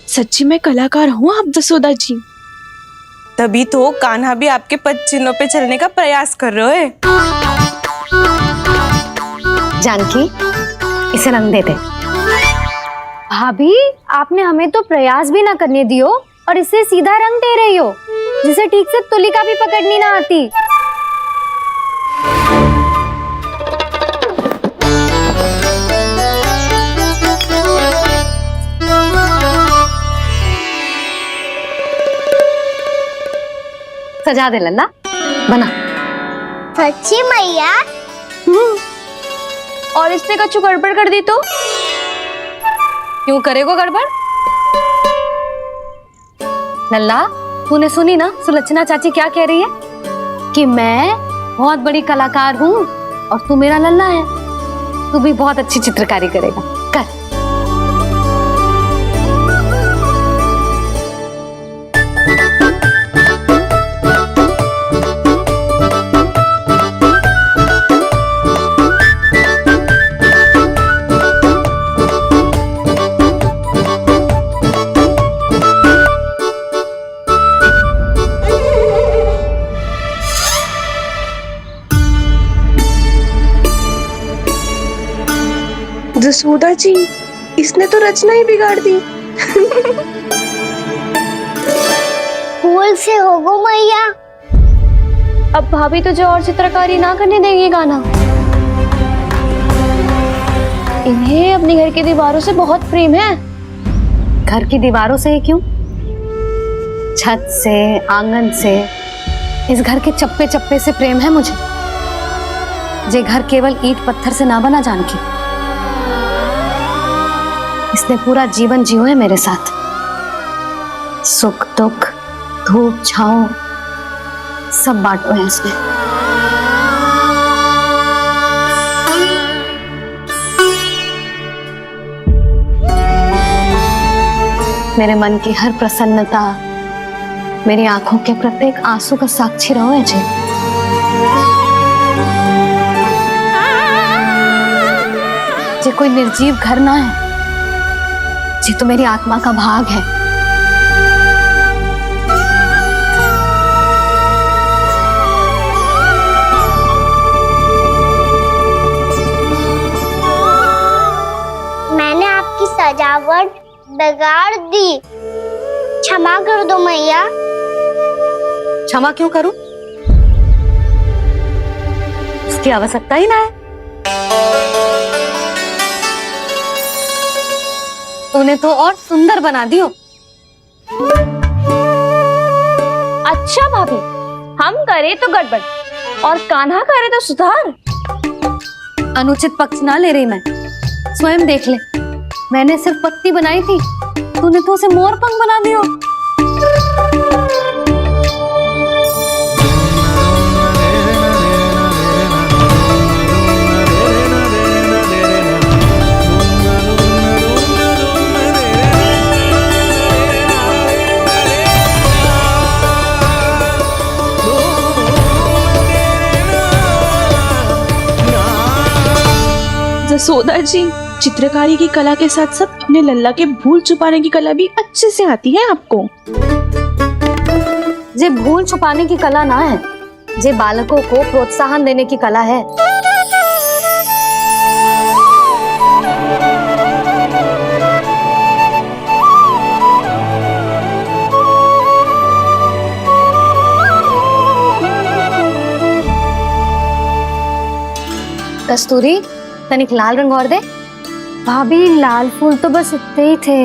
W: सच्ची में कलाकार हूँ आप जसोदा जी। तभी तो कान्हा भी आपके पद चिन्हों पे चलने का प्रयास कर रहे है।
B: जानकी, इसे रंग दे दे।
E: भाभी, आपने हमें तो प्रयास भी ना करने दियो और इसे सीधा रंग दे रही हो, जिसे ठीक से तुलिका भी पकड़नी ना आती।
B: सजा दे लल्ला, बना।
G: सच्ची मैया?
W: और इसने कछु गड़बड़ कर दी तो?
B: क्यों करेगो गड़बड़? लल्ला, तूने सुनी ना सुलक्षणा चाची क्या कह रही है? कि मैं बहुत बड़ी कलाकार हूँ और तू मेरा लल्ला है। तू भी बहुत अच्छी चित्रकारी करेगा, कर।
W: जसोदा जी, इसने तो रचना ही बिगाड़ दी।
G: फूल से होगो मैया।
E: अब भाभी तुझे और चित्रकारी ना करने देंगी गाना। इन्हें अपने घर की दीवारों से बहुत प्रेम है।
B: घर की दीवारों से ही क्यों? छत से, आंगन से, इस घर के चप्पे चप्पे से प्रेम है मुझे। ये घर केवल ईंट पत्थर से ना बना जानकी। इसने पूरा जीवन जियो है मेरे साथ। सुख दुख, धूप छांव सब बांटो है इसने। मेरे मन की हर प्रसन्नता, मेरी आंखों के प्रत्येक आंसू का साक्षी रहो है जी। ये कोई निर्जीव घर ना है, ये तो मेरी आत्मा का भाग है।
G: मैंने आपकी सजावट बिगाड़ दी, क्षमा कर दो मैया।
B: क्षमा क्यों करूं? उसकी आवश्यकता ही ना है। तूने तो और सुंदर बना दियो।
E: अच्छा भाभी, हम करे तो गड़बड़ और कान्हा करे तो सुधार।
B: अनुचित पक्ष ना ले रही मैं, स्वयं देख ले। मैंने सिर्फ पत्ती बनाई थी, तूने तो उसे मोर पंख बना दियो।
W: जसोदा जी, चित्रकारी की कला के साथ साथ अपने लल्ला के भूल छुपाने की कला भी अच्छे से आती है आपको।
B: ये भूल छुपाने की कला ना है, ये बालकों को प्रोत्साहन देने की कला है। कस्तूरी, तनिक लाल रंग और दे।
E: भाभी, लाल फूल तो बस इतने ही थे।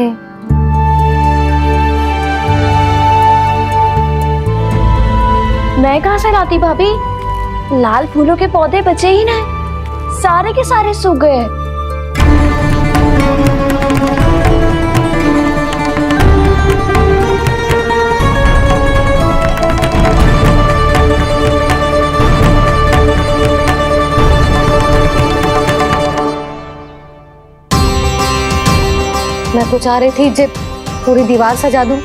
E: मैं कहाँ से लाती भाभी? लाल फूलों के पौधे बचे ही ना, सारे के सारे सूख गए।
B: मैं तो चाह रही थी जब पूरी दीवार सजा दूं,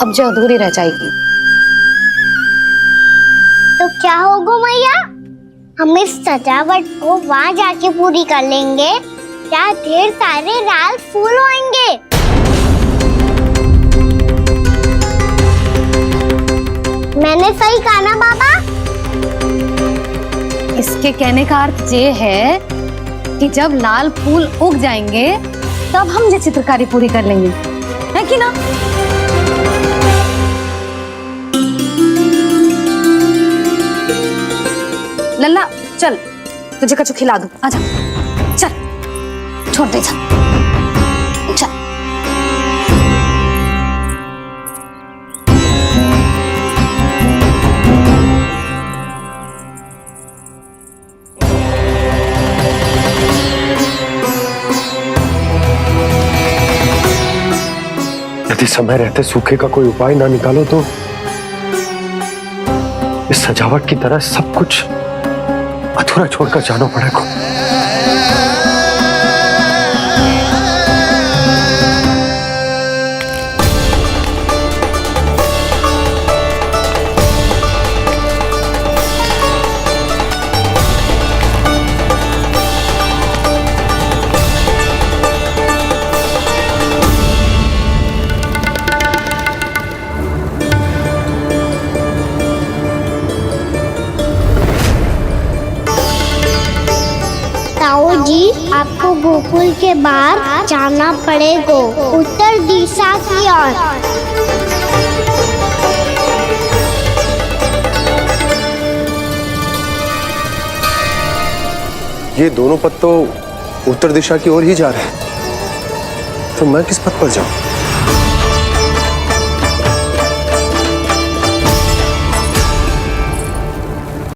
B: अब जो अधूरी रह जाएगी।
G: तो क्या होगा मैया? हम इस सजावट को वहाँ जाके पूरी कर लेंगे, क्या ढेर सारे लाल फूल होंगे। सही कहा ना बाबा?
B: इसके कहने का अर्थ ये है कि जब लाल फूल उग जाएंगे तब हम ये चित्रकारी पूरी कर लेंगे, है कि ना? लल्ला चल, तुझे कछु खिला दूं, आजा चल, छोड़ दे चल।
S: यदि समय रहते सूखे का कोई उपाय ना निकालो तो इस सजावट की तरह सब कुछ अधूरा छोड़कर जाना पड़ेगा।
G: ताऊ जी, आपको गोकुल के बाहर जाना पड़ेगा, उत्तर दिशा की ओर।
K: ये दोनों पथ तो उत्तर दिशा की ओर ही जा रहे हैं, तो मैं किस पथ पर जाऊं?